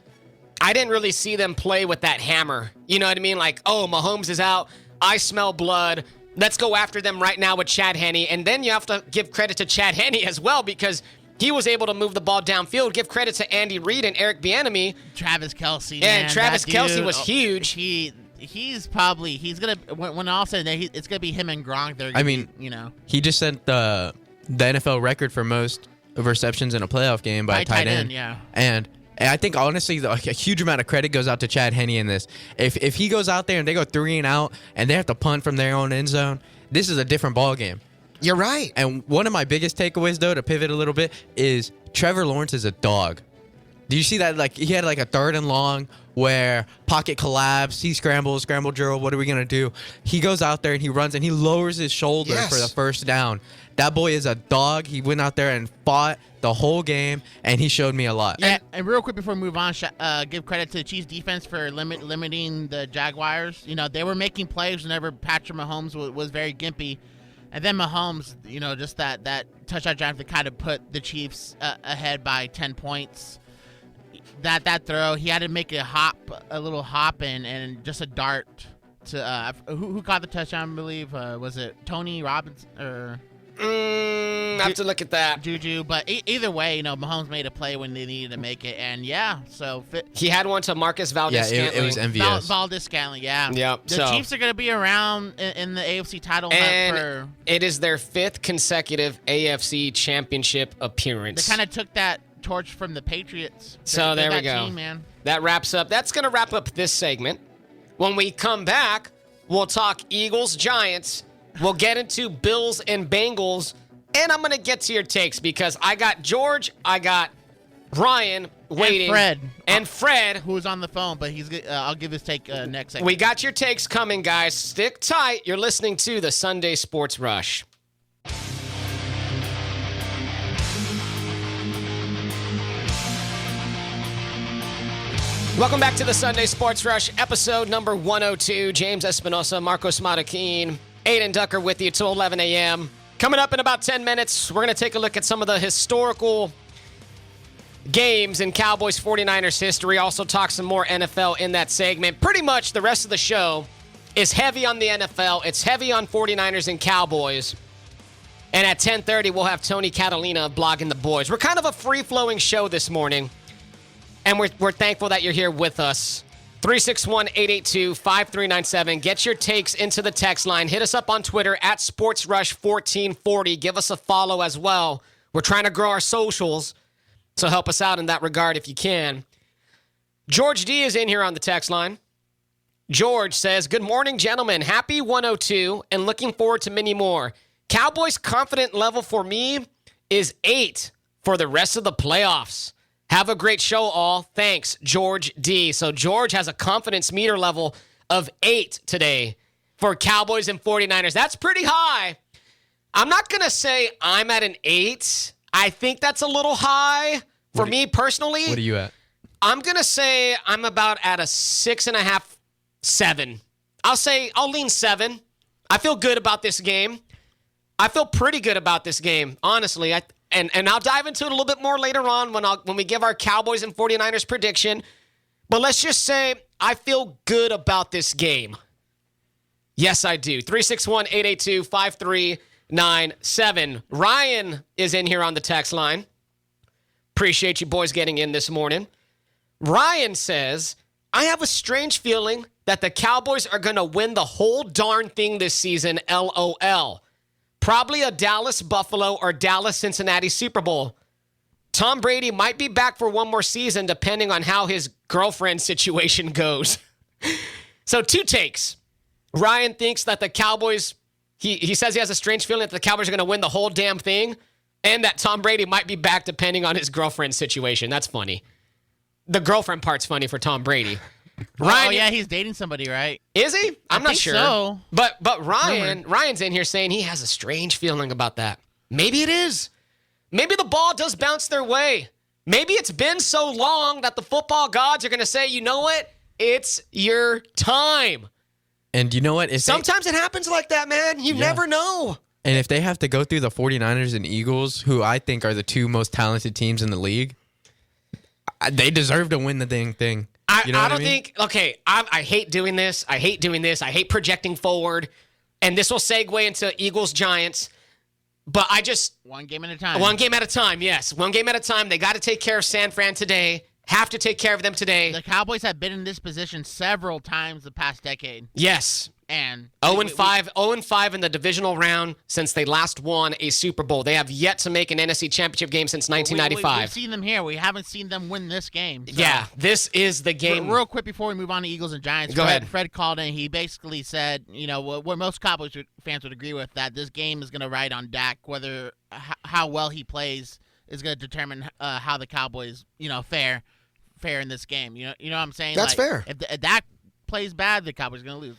I didn't really see them play with that hammer. You know what I mean? Like, oh, Mahomes is out. I smell blood. Let's go after them right now with Chad Henne. And then you have to give credit to Chad Henne as well, because he was able to move the ball downfield. Give credit to Andy Reid and Eric Bieniemy. Travis Kelce. And Travis Kelce was huge. He's going to, when all said that, it's going to be him and Gronk. He just set the NFL record for most receptions in a playoff game by a tight end. Yeah. And I think, honestly, a huge amount of credit goes out to Chad Henne in this. If he goes out there and they go 3 and out and they have to punt from their own end zone, this is a different ball game. You're right. And one of my biggest takeaways, though, to pivot a little bit, is Trevor Lawrence is a dog. Do you see that? He had a 3rd and long where pocket collapse, he scramble drill, what are we going to do? He goes out there and he runs and he lowers his shoulder for the first down. That boy is a dog. He went out there and fought the whole game, and he showed me a lot. And real quick before we move on, give credit to the Chiefs defense for limiting the Jaguars. They were making plays whenever Patrick Mahomes was very gimpy. And then Mahomes, just that touchdown drive to kind of put the Chiefs ahead by 10 points. That throw, he had to make a little hop and just a dart to who caught the touchdown, I believe. Was it Tony Robbins or I have to look at that. Juju? But either way, Mahomes made a play when they needed to make it, and he had one to Marcus Valdez-Scantling. Yeah, it was MVS. Valdez-Scantling, yeah. Yep. The Chiefs are going to be around in the AFC title and hunt it is their 5th consecutive AFC championship appearance. They kind of took that torch from the Patriots. So there we go. Team, man. That wraps up. That's going to wrap up this segment. When we come back, we'll talk Eagles, Giants. We'll get into Bills and Bengals. And I'm going to get to your takes because I got George, I got Ryan waiting. And Fred. Who's on the phone, but I'll give his take next segment. We got your takes coming, guys. Stick tight. You're listening to the Sunday Sports Rush. Welcome back to the Sunday Sports Rush, episode number 102. James Espinosa, Marcos Marroquin, Adin Ducker with you till 11 a.m. Coming up in about 10 minutes, we're going to take a look at some of the historical games in Cowboys 49ers history. Also talk some more NFL in that segment. Pretty much the rest of the show is heavy on the NFL. It's heavy on 49ers and Cowboys. And at 10:30, we'll have Tony Catalina blogging the boys. We're kind of a free-flowing show this morning. And we're thankful that you're here with us. 361-882-5397. Get your takes into the text line. Hit us up on Twitter at SportsRush1440. Give us a follow as well. We're trying to grow our socials, so help us out in that regard if you can. George D is in here on the text line. George says, good morning, gentlemen. Happy 102 and looking forward to many more. Cowboys' confident level for me is 8 for the rest of the playoffs. Have a great show, all. Thanks, George D. So George has a confidence meter level of 8 today for Cowboys and 49ers. That's pretty high. I'm not going to say I'm at an 8. I think that's a little high for me personally. What are you at? I'm going to say I'm about at a 6.5, 7. I'll lean 7. I feel good about this game. I feel pretty good about this game, honestly. And I'll dive into it a little bit more later on when we give our Cowboys and 49ers prediction. But let's just say I feel good about this game. Yes, I do. 361-882-5397. Ryan is in here on the text line. Appreciate you boys getting in this morning. Ryan says, I have a strange feeling that the Cowboys are going to win the whole darn thing this season, LOL. Probably a Dallas-Buffalo or Dallas-Cincinnati Super Bowl. Tom Brady might be back for one more season depending on how his girlfriend situation goes. So 2 takes. Ryan thinks that the Cowboys, he says he has a strange feeling that the Cowboys are going to win the whole damn thing and that Tom Brady might be back depending on his girlfriend situation. That's funny. The girlfriend part's funny for Tom Brady. Ryan, yeah, he's dating somebody, right? Is he? I'm not sure. So. But Ryan's in here saying he has a strange feeling about that. Maybe it is. Maybe the ball does bounce their way. Maybe it's been so long that the football gods are going to say, you know what? It's your time. And you know what? Sometimes it happens like that, man. You never know. And if they have to go through the 49ers and Eagles, who I think are the 2 most talented teams in the league, they deserve to win the dang thing. I don't think, okay, I hate doing this. I hate projecting forward. And this will segue into Eagles-Giants. But I just... One game at a time. One game at a time, yes. One game at a time. They got to take care of San Fran today. Have to take care of them today. The Cowboys have been in this position several times the past decade. Yes. And 0-5 in the divisional round since they last won a Super Bowl. They have yet to make an NFC Championship game since 1995. We've seen them here. We haven't seen them win this game. So. Yeah, this is the game. Real quick before we move on to Eagles and Giants. Go ahead. Fred called in. He basically said, what most Cowboys fans would agree with, that this game is going to ride on Dak. Whether how well he plays is going to determine how the Cowboys, fare in this game. You know what I'm saying? That's fair. If Dak plays bad, the Cowboys are going to lose.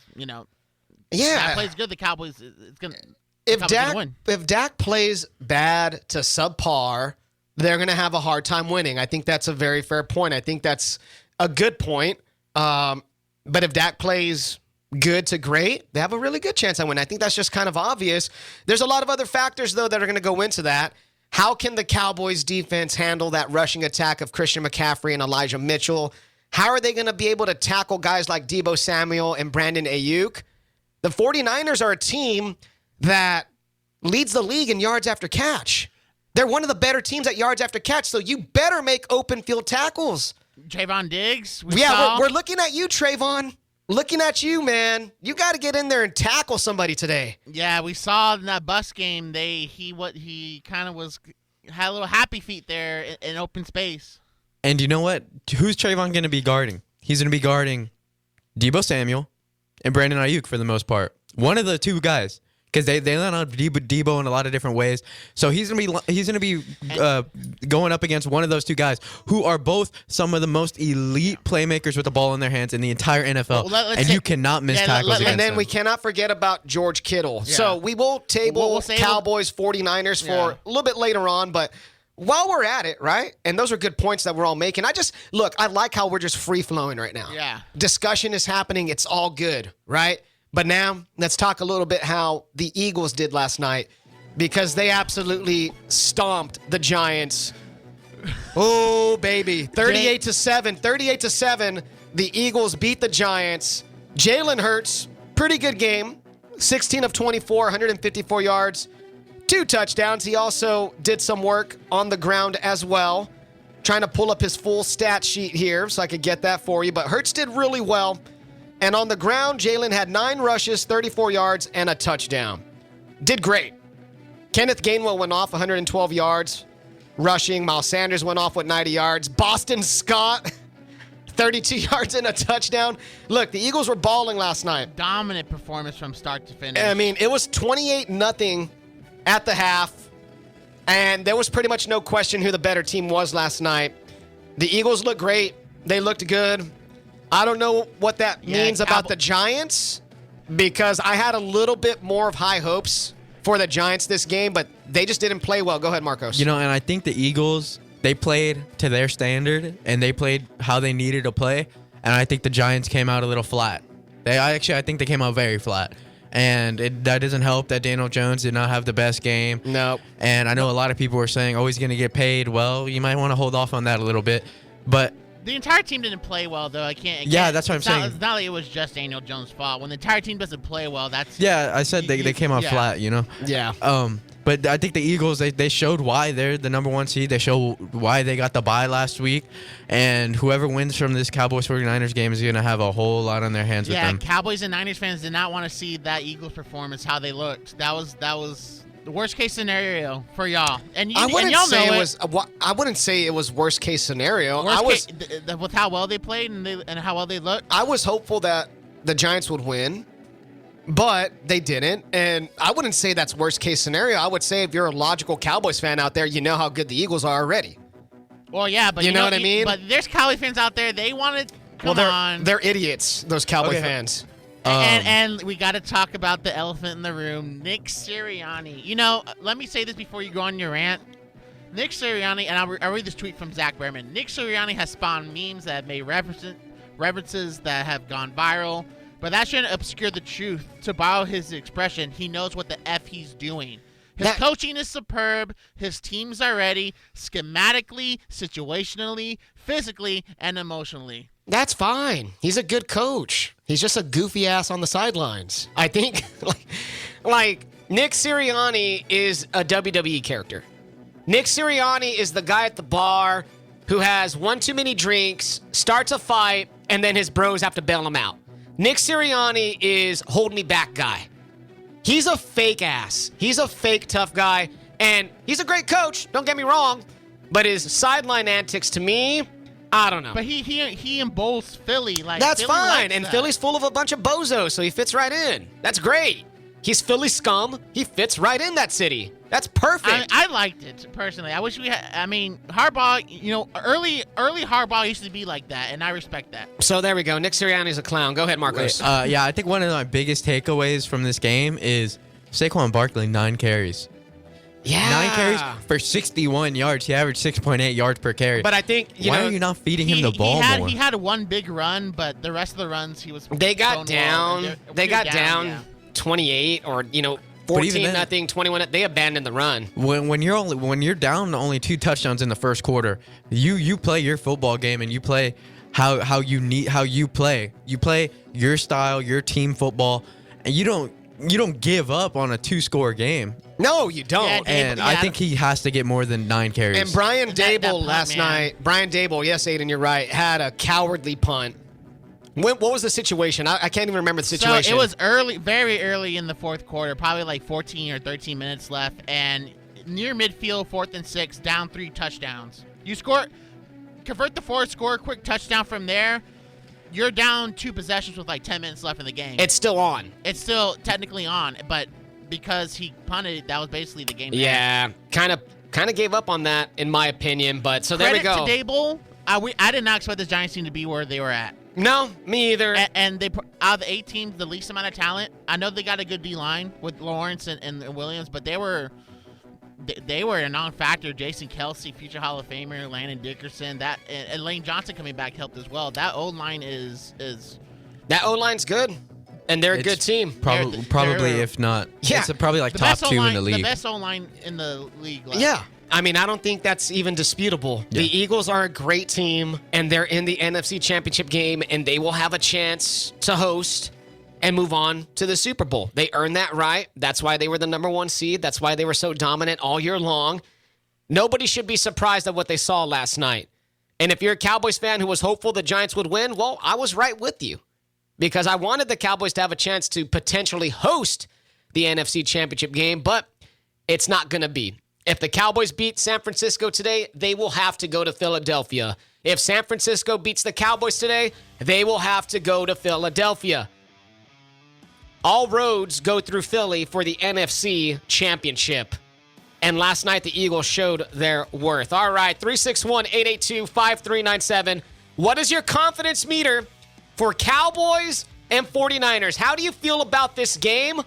Yeah. If Dak plays good, the Cowboys it's going to if Dak plays bad to subpar, they're going to have a hard time winning. I think that's a very fair point. I think that's a good point. But if Dak plays good to great, they have a really good chance at winning. I think that's just kind of obvious. There's a lot of other factors, though, that are going to go into that. How can the Cowboys defense handle that rushing attack of Christian McCaffrey and Elijah Mitchell? How are they going to be able to tackle guys like Deebo Samuel and Brandon Ayuk? The 49ers are a team that leads the league in yards after catch. They're one of the better teams at yards after catch, so you better make open field tackles. Trayvon Diggs. We're looking at you, Trayvon. Looking at you, man. You got to get in there and tackle somebody today. Yeah, we saw in that bus game. He kind of had a little happy feet there in open space. And you know what? Who's Trayvon going to be guarding? He's going to be guarding Deebo Samuel and Brandon Ayuk for the most part. One of the two guys. Because they land on Deebo in a lot of different ways, so he's gonna be going up against one of those two guys who are both some of the most elite playmakers with the ball in their hands in the entire NFL, you cannot miss tackles against and then them. we cannot forget about George Kittle. Yeah. So we will table Cowboys 49ers for a little bit later on, but while we're at it, right? And those are good points that we're all making. I like how we're just free flowing right now. Yeah, discussion is happening. It's all good, right? But now, let's talk a little bit how the Eagles did last night, because they absolutely stomped the Giants. Oh, baby. 38-7. 38-7. The Eagles beat the Giants. Jalen Hurts, pretty good game. 16 of 24, 154 yards, 2 touchdowns. He also did some work on the ground as well. Trying to pull up his full stat sheet here so I could get that for you. But Hurts did really well. And on the ground, Jalen had 9 rushes, 34 yards, and a touchdown. Did great. Kenneth Gainwell went off 112 yards rushing. Miles Sanders went off with 90 yards. Boston Scott, 32 yards and a touchdown. Look, the Eagles were balling last night. Dominant performance from start to finish. I mean, it was 28-0 at the half, and there was pretty much no question who the better team was last night. The Eagles looked great. They looked good. I don't know what that means about the Giants, because I had a little bit more of high hopes for the Giants this game, but they just didn't play well. Go ahead, Marcos. And I think the Eagles, they played to their standard, and they played how they needed to play, and I think the Giants came out a little flat. I think they came out very flat, and that doesn't help that Daniel Jones did not have the best game. No. And I know a lot of people were saying, he's going to get paid. Well, you might want to hold off on that a little bit, but the entire team didn't play well, though. Yeah, that's what I'm saying. It's not like it was just Daniel Jones' fault. When the entire team doesn't play well, that's... Yeah, I said they came out flat, Yeah. But I think the Eagles, they showed why they're the number 1 seed. They showed why they got the bye last week. And whoever wins from this Cowboys 49ers game is going to have a whole lot on their hands with them. Yeah, Cowboys and Niners fans did not want to see that Eagles performance, how they looked. That was the worst case scenario for y'all. And y'all know it. I wouldn't say it was worst case scenario. With how well they played and how well they looked. I was hopeful that the Giants would win, but they didn't. And I wouldn't say that's worst case scenario. I would say if you're a logical Cowboys fan out there, you know how good the Eagles are already. Well, yeah, but you know what I mean. But there's Cowboys fans out there. They want to come on. They're idiots. Those Cowboy fans. And we got to talk about the elephant in the room, Nick Sirianni. Let me say this before you go on your rant. Nick Sirianni, and I'll read this tweet from Zach Berman. Nick Sirianni has spawned memes that have made references that have gone viral, but that shouldn't obscure the truth. To borrow his expression, he knows what the F he's doing. His coaching is superb. His teams are ready, schematically, situationally, physically, and emotionally. That's fine. He's a good coach. He's just a goofy ass on the sidelines. I think, like Nick Sirianni is a WWE character. Nick Sirianni is the guy at the bar who has one too many drinks, starts a fight, and then his bros have to bail him out. Nick Sirianni is hold me back guy. He's a fake ass. He's a fake tough guy, and he's a great coach. Don't get me wrong, but his sideline antics to me, I don't know. But he embolds Philly. That's Philly fine, and Philly's full of a bunch of bozos, so he fits right in. That's great. He's Philly scum. He fits right in that city. That's perfect. I liked it personally. I wish we had. I mean, Harbaugh. Early Harbaugh used to be like that, and I respect that. So there we go. Nick Sirianni's a clown. Go ahead, Marcos. I think one of my biggest takeaways from this game is Saquon Barkley, 9 carries. Yeah. 9 carries for 61 yards. He averaged 6.8 yards per carry. But I think, why are you not feeding him the ball more? He had one big run, but the rest of the runs he was. They got down. They got down 28 or 14-0, 21. They abandoned the run. When you're down only 2 touchdowns in the first quarter, you play your football game and you play how you play. You play your style, your team football, and you don't give up on a 2-score game. No, you don't. I think he has to get more than 9 carries. And Brian Dable last night, Brian Dable, yes, Adin, you're right, had a cowardly punt. What was the situation? I can't even remember the situation. So it was early, very early in the fourth quarter, probably like 14 or 13 minutes left, and near midfield, 4th and 6, down 3 touchdowns. You convert the 4th, score a quick touchdown from there. You're down 2 possessions with like 10 minutes left in the game. It's still on. It's still technically on, but because he punted, that was basically the game. Yeah, kind of gave up on that, in my opinion. But so there we go. Credit to Dable. I did not expect the Giants team to be where they were at. No, me either. And they out of the 8 teams, the least amount of talent. I know they got a good D line with Lawrence and Williams, but they were a non-factor. Jason Kelsey, future Hall of Famer, Landon Dickerson, and Lane Johnson coming back helped as well. That O-line is that O-line's good, and they're a good team. Probably if not, it's probably like top 2 in the league. The best O-line in the league. Yeah. I mean, I don't think that's even disputable. Yeah. The Eagles are a great team, and they're in the NFC Championship game, and they will have a chance to host and move on to the Super Bowl. They earned that right. That's why they were the number 1 seed. That's why they were so dominant all year long. Nobody should be surprised at what they saw last night. And if you're a Cowboys fan who was hopeful the Giants would win, well, I was right with you because I wanted the Cowboys to have a chance to potentially host the NFC Championship game, but it's not going to be. If the Cowboys beat San Francisco today, they will have to go to Philadelphia. If San Francisco beats the Cowboys today, they will have to go to Philadelphia. All roads go through Philly for the NFC Championship. And last night, the Eagles showed their worth. All right, 361-882-5397. What is your confidence meter for Cowboys and 49ers? How do you feel about this game?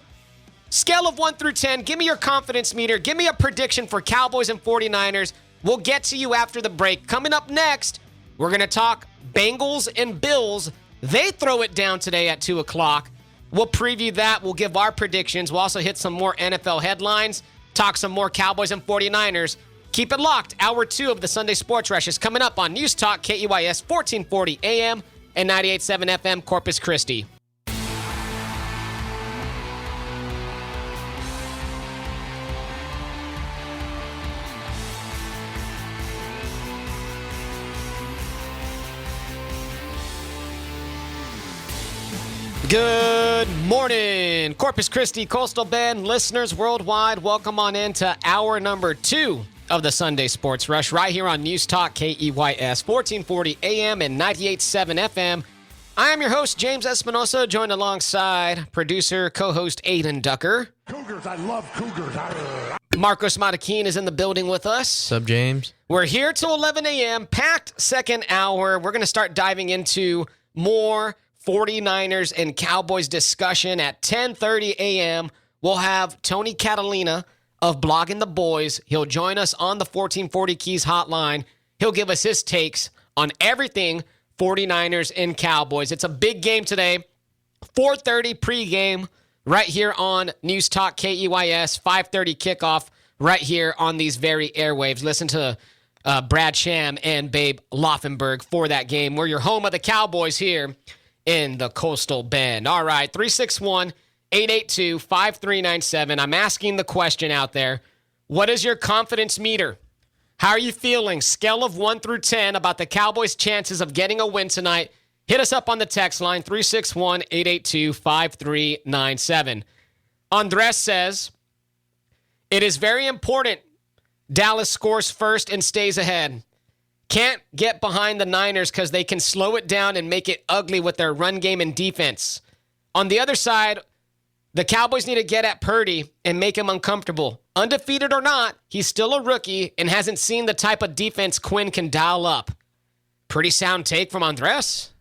Scale of 1 through 10, give me your confidence meter. Give me a prediction for Cowboys and 49ers. We'll get to you after the break. Coming up next, we're going to talk Bengals and Bills. They throw it down today at 2 o'clock. We'll preview that. We'll give our predictions. We'll also hit some more NFL headlines, talk some more Cowboys and 49ers. Keep it locked. Hour 2 of the Sunday Sports Rush is coming up on News Talk KEYS 1440 AM and 98.7 FM Corpus Christi. Good morning, Corpus Christi, Coastal Bend, listeners worldwide. Welcome on into hour number 2 of the Sunday Sports Rush right here on News Talk KEYS 1440 AM and 98.7 FM. I am your host, James Espinosa, joined alongside producer, co-host Adin Ducker. Cougars, I love Cougars. Marcos Marroquin is in the building with us. What's up, James? We're here till 11 a.m., packed second hour. We're going to start diving into more 49ers and Cowboys discussion at 10:30 a.m. We'll have Tony Catalina of Blogging the Boys. He'll join us on the 1440 Keys hotline. He'll give us his takes on everything 49ers and Cowboys. It's a big game today. 4:30 pregame right here on News Talk KEYS. 5:30 kickoff right here on these very airwaves. Listen to Brad Sham and Babe Laufenberg for that game. We're your home of the Cowboys here in the Coastal Bend. All right, 361-882-5397. I'm asking the question out there. What is your confidence meter? How are you feeling? Scale of 1 through 10 about the Cowboys' chances of getting a win tonight. Hit us up on the text line, 361-882-5397. Andres says, it is very important Dallas scores first and stays ahead. Can't get behind the Niners because they can slow it down and make it ugly with their run game and defense. On the other side, the Cowboys need to get at Purdy and make him uncomfortable. Undefeated or not, he's still a rookie and hasn't seen the type of defense Quinn can dial up. Pretty sound take from Andres.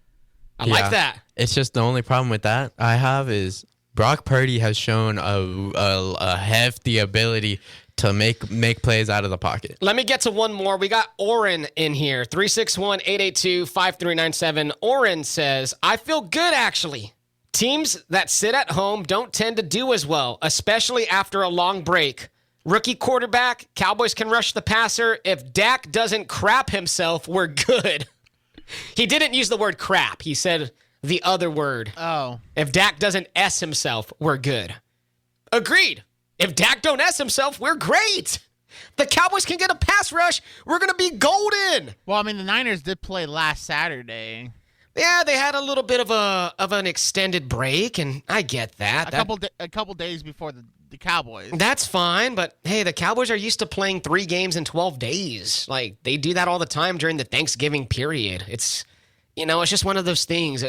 I like that. It's just the only problem with that I have is Brock Purdy has shown a hefty ability to make plays out of the pocket. Let me get to one more. We got Oren in here, 361-882-5397. Oren says, I feel good, actually. Teams that sit at home don't tend to do as well, especially after a long break. Rookie quarterback, Cowboys can rush the passer. If Dak doesn't crap himself, we're good. He didn't use the word crap. He said the other word. Oh. If Dak doesn't S himself, we're good. Agreed. If Dak don't S himself, we're great. The Cowboys can get a pass rush. We're going to be golden. Well, I mean, the Niners did play last Saturday. Yeah, they had a little bit of an extended break, and I get that. A couple days before the Cowboys. That's fine, but hey, the Cowboys are used to playing 3 games in 12 days. Like, they do that all the time during the Thanksgiving period. It's just one of those things.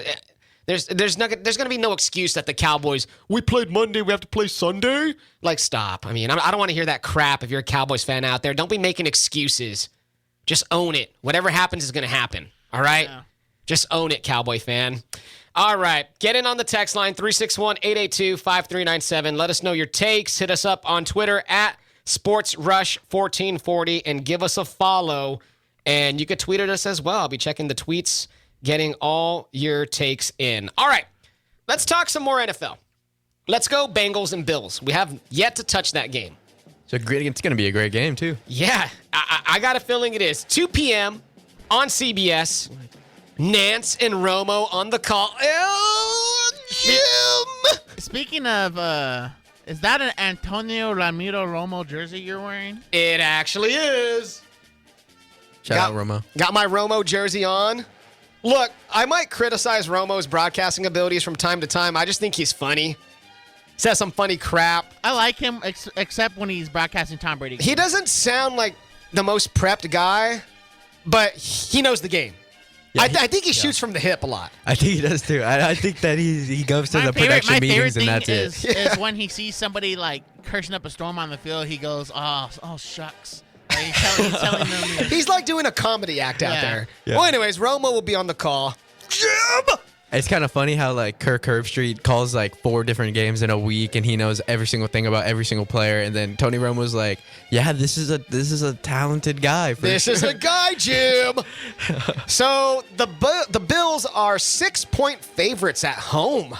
There's going to be no excuse that the Cowboys, we played Monday, we have to play Sunday. Like, stop. I mean, I don't want to hear that crap if you're a Cowboys fan out there. Don't be making excuses. Just own it. Whatever happens is going to happen. All right? Yeah. Just own it, Cowboy fan. All right. Get in on the text line, 361-882-5397. Let us know your takes. Hit us up on Twitter at SportsRush1440 and give us a follow. And you could tweet at us as well. I'll be checking the tweets, getting all your takes in. All right, let's talk some more NFL. Let's go Bengals and Bills. We have yet to touch that game. It's going to be a great game, too. Yeah, I got a feeling it is. 2 p.m. on CBS. Nance and Romo on the call. Oh, Jim! Speaking of, is that an Antonio Ramiro Romo jersey you're wearing? It actually is. Shout out, Romo. Got my Romo jersey on. Look, I might criticize Romo's broadcasting abilities from time to time. I just think he's funny. Says some funny crap. I like him, except when he's broadcasting Tom Brady. He doesn't sound like the most prepped guy, but he knows the game. Yeah, I think he shoots from the hip a lot. I think he does too. I think that he goes to the production meetings and that's it. Is when he sees somebody like cursing up a storm on the field, he goes, "Oh shucks." Like, he's telling them. He's like doing a comedy act out there. Yeah. Well, anyways, Romo will be on the call. Jim! It's kind of funny how like Kirk Herbstreit calls like 4 different games in a week and he knows every single thing about every single player. And then Tony Romo's like, "Yeah, this is a talented guy. This is a guy, Jim." So the Bills are 6-point favorites at home.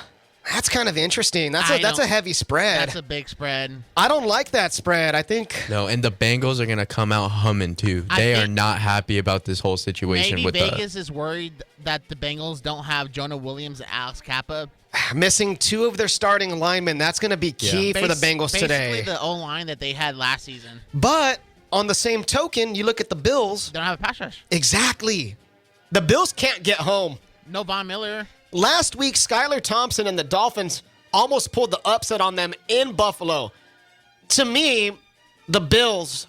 That's kind of interesting. That's a heavy spread. That's a big spread. I don't like that spread. I think no, and the Bengals are gonna come out humming too. They are not happy about this whole situation. Maybe with Vegas is worried that the Bengals don't have Jonah Williams and Alex Kappa. missing 2 of their starting linemen. That's going to be key for the Bengals today. Basically the O-line that they had last season. But on the same token, you look at the Bills. They don't have a pass rush. Exactly. The Bills can't get home. No Von Miller. Last week, Skylar Thompson and the Dolphins almost pulled the upset on them in Buffalo. To me, the Bills,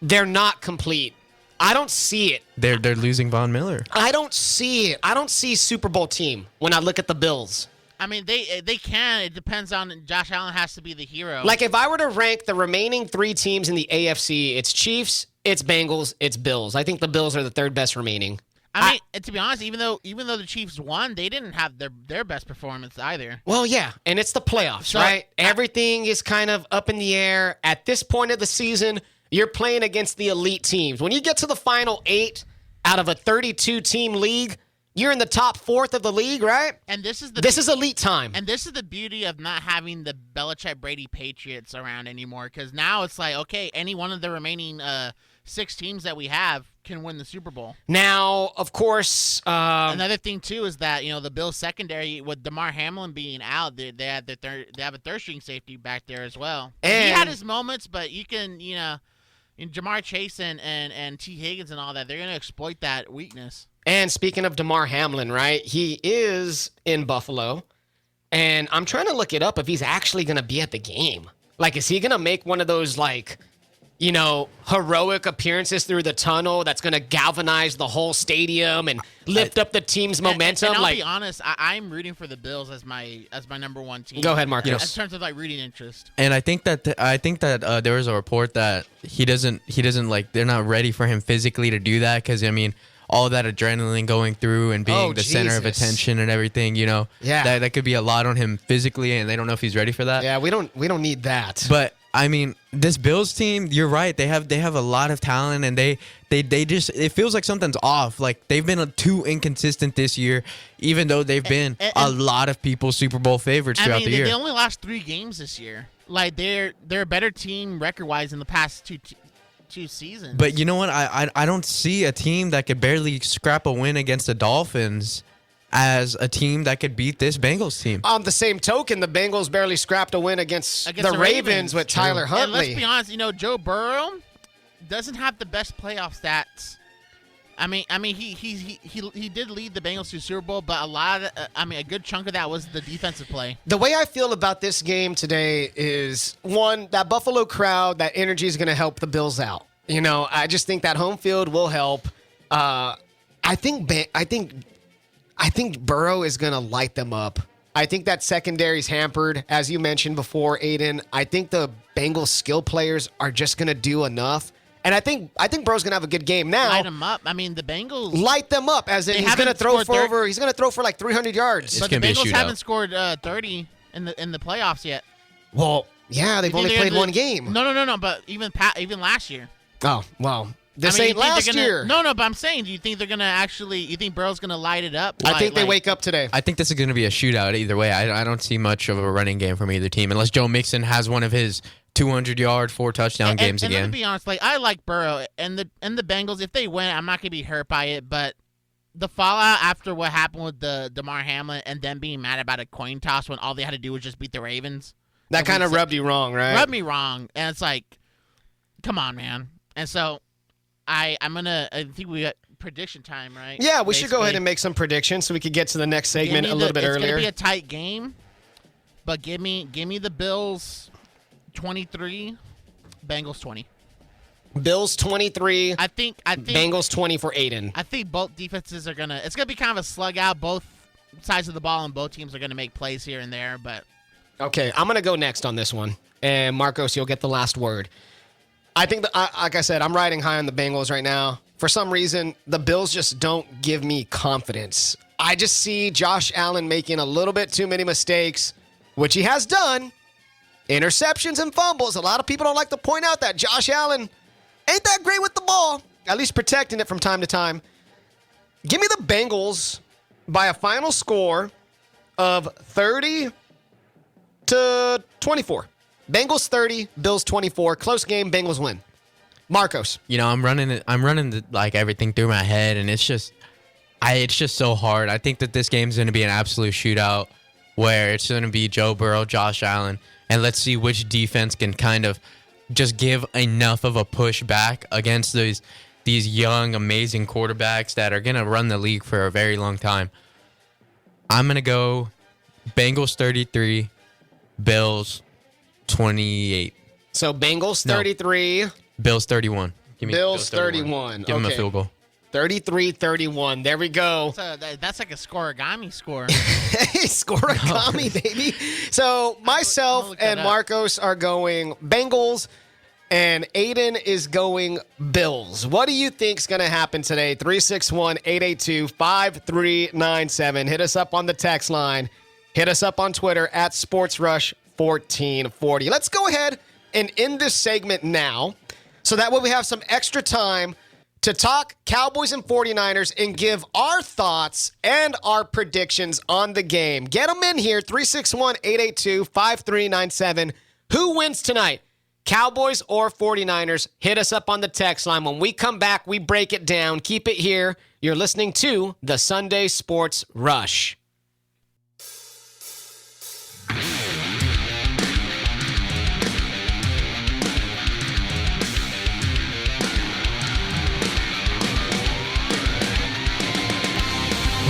they're not complete. I don't see it. They're losing Von Miller. I don't see it. I don't see Super Bowl team when I look at the Bills. I mean, they can. It depends on Josh Allen has to be the hero. Like, if I were to rank the remaining 3 teams in the AFC, it's Chiefs, it's Bengals, it's Bills. I think the Bills are the 3rd best remaining. I mean, and to be honest, even though the Chiefs won, they didn't have their best performance either. Well, yeah, and it's the playoffs, right? Everything is kind of up in the air. At this point of the season, you're playing against the elite teams. When you get to the final 8 out of a 32-team league, you're in the top 4th of the league, right? And this is elite time. And this is the beauty of not having the Belichick Brady Patriots around anymore, because now it's like, okay, any one of the remaining 6 teams that we have can win the Super Bowl. Now, of course, another thing too is that the Bills secondary with DeMar Hamlin being out, they have a 3rd string safety back there as well. And he had his moments, but you can in Jamar Chase and T Higgins and all that, they're going to exploit that weakness. And speaking of DeMar Hamlin, right? He is in Buffalo, and I'm trying to look it up if he's actually going to be at the game. Like, is he going to make one of those heroic appearances through the tunnel that's going to galvanize the whole stadium and lift up the team's momentum? And I'll be honest, I'm rooting for the Bills as my number 1 team. Go ahead, Marcus. In terms of rooting interest. And I think that there was a report that he doesn't they're not ready for him physically to do that because all that adrenaline going through and being the center of Jesus. attention and everything, Yeah. that could be a lot on him physically, and they don't know if he's ready for that. Yeah, we don't need that. But I mean, this Bills team, you're right. They have a lot of talent, and they just, it feels like something's off. Like they've been too inconsistent this year, even though they've been a lot of people's Super Bowl favorites throughout the year. They only lost 3 games this year. Like they're a better team record-wise in the past two seasons. But you know what? I don't see a team that could barely scrap a win against the Dolphins as a team that could beat this Bengals team. On the same token, the Bengals barely scrapped a win against the Ravens with Tyler Huntley. And let's be honest, Joe Burrow doesn't have the best playoff stats. I mean, he did lead the Bengals to Super Bowl, but a good chunk of that was the defensive play. The way I feel about this game today is, one, that Buffalo crowd, that energy is going to help the Bills out. I just think that home field will help. I think Burrow is going to light them up. I think that secondary's hampered, as you mentioned before, Adin. I think the Bengals skill players are just going to do enough. And I think Burrow's going to have a good game now. Light them up. I mean, the Bengals light them up, as in he's going to throw for like 300 yards. But the Bengals haven't scored 30 in the playoffs yet. Well, yeah, they've only played one game. No. But even last year. Oh, well. This ain't last year. No, but I'm saying, do you think they're going to you think Burrow's going to light it up? I think they wake up today. I think this is going to be a shootout either way. I don't see much of a running game from either team, unless Joe Mixon has one of his 200-yard, 4-touchdown games again. And to be honest, I like Burrow and the Bengals. If they win, I'm not going to be hurt by it, but the fallout after what happened with the DeMar Hamlin and them being mad about a coin toss when all they had to do was just beat the Ravens. That kind of rubbed you wrong, right? Rubbed me wrong. And it's like, come on, man. And so I think we got prediction time, right? Yeah, we should go ahead and make some predictions so we could get to the next segment a little bit earlier. It's going to be a tight game, but give me the Bills 23, Bengals 20. Bills 23. I think Bengals 20 for Adin. I think both defenses are it's gonna be kind of a slug out. Both sides of the ball and both teams are gonna make plays here and there. But okay, I'm gonna go next on this one, and Marcos, you'll get the last word. I think like I said, I'm riding high on the Bengals right now. For some reason, the Bills just don't give me confidence. I just see Josh Allen making a little bit too many mistakes, which he has done. Interceptions and fumbles. A lot of people don't like to point out that Josh Allen ain't that great with the ball, at least protecting it from time to time. Give me the Bengals by a final score of 30-24. Bengals 30, Bills 24. Close game, Bengals win. Marcos. I'm running like everything through my head, and it's just so hard. I think that this game's going to be an absolute shootout where it's going to be Joe Burrow, Josh Allen, and let's see which defense can kind of just give enough of a push back against these young, amazing quarterbacks that are going to run the league for a very long time. I'm going to go Bengals 33, Bills 28. So Bengals 33. No, Bills 31. Give me Bills 31. Give him a field goal. 33-31. There we go. So that's like a scoregami score. Hey, scoregami, baby. So myself and Marcos are going Bengals, and Adin is going Bills. What do you think's going to happen today? 361-882-5397. Hit us up on the text line. Hit us up on Twitter at SportsRush1440. Let's go ahead and end this segment now, so that way we have some extra time to talk Cowboys and 49ers and give our thoughts and our predictions on the game. Get them in here, 361-882-5397. Who wins tonight, Cowboys or 49ers? Hit us up on the text line. When we come back, we break it down. Keep it here. You're listening to the Sunday Sports Rush.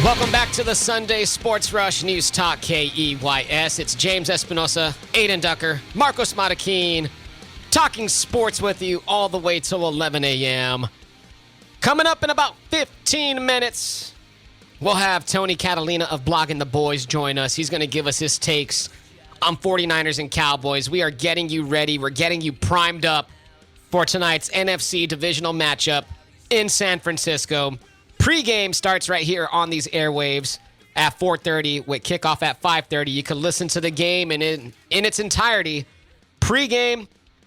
Welcome back to the Sunday Sports Rush News Talk KEYS. It's James Espinosa, Adin Ducker, Marcos Marroquin, talking sports with you all the way till 11 a.m. Coming up in about 15 minutes, we'll have Tony Catalina of Blogging the Boys join us. He's going to give us his takes on 49ers and Cowboys. We are getting you ready. We're getting you primed up for tonight's NFC Divisional matchup in San Francisco. Pregame starts right here on these airwaves at 4:30 with kickoff at 5:30. You can listen to the game and in its entirety, pregame,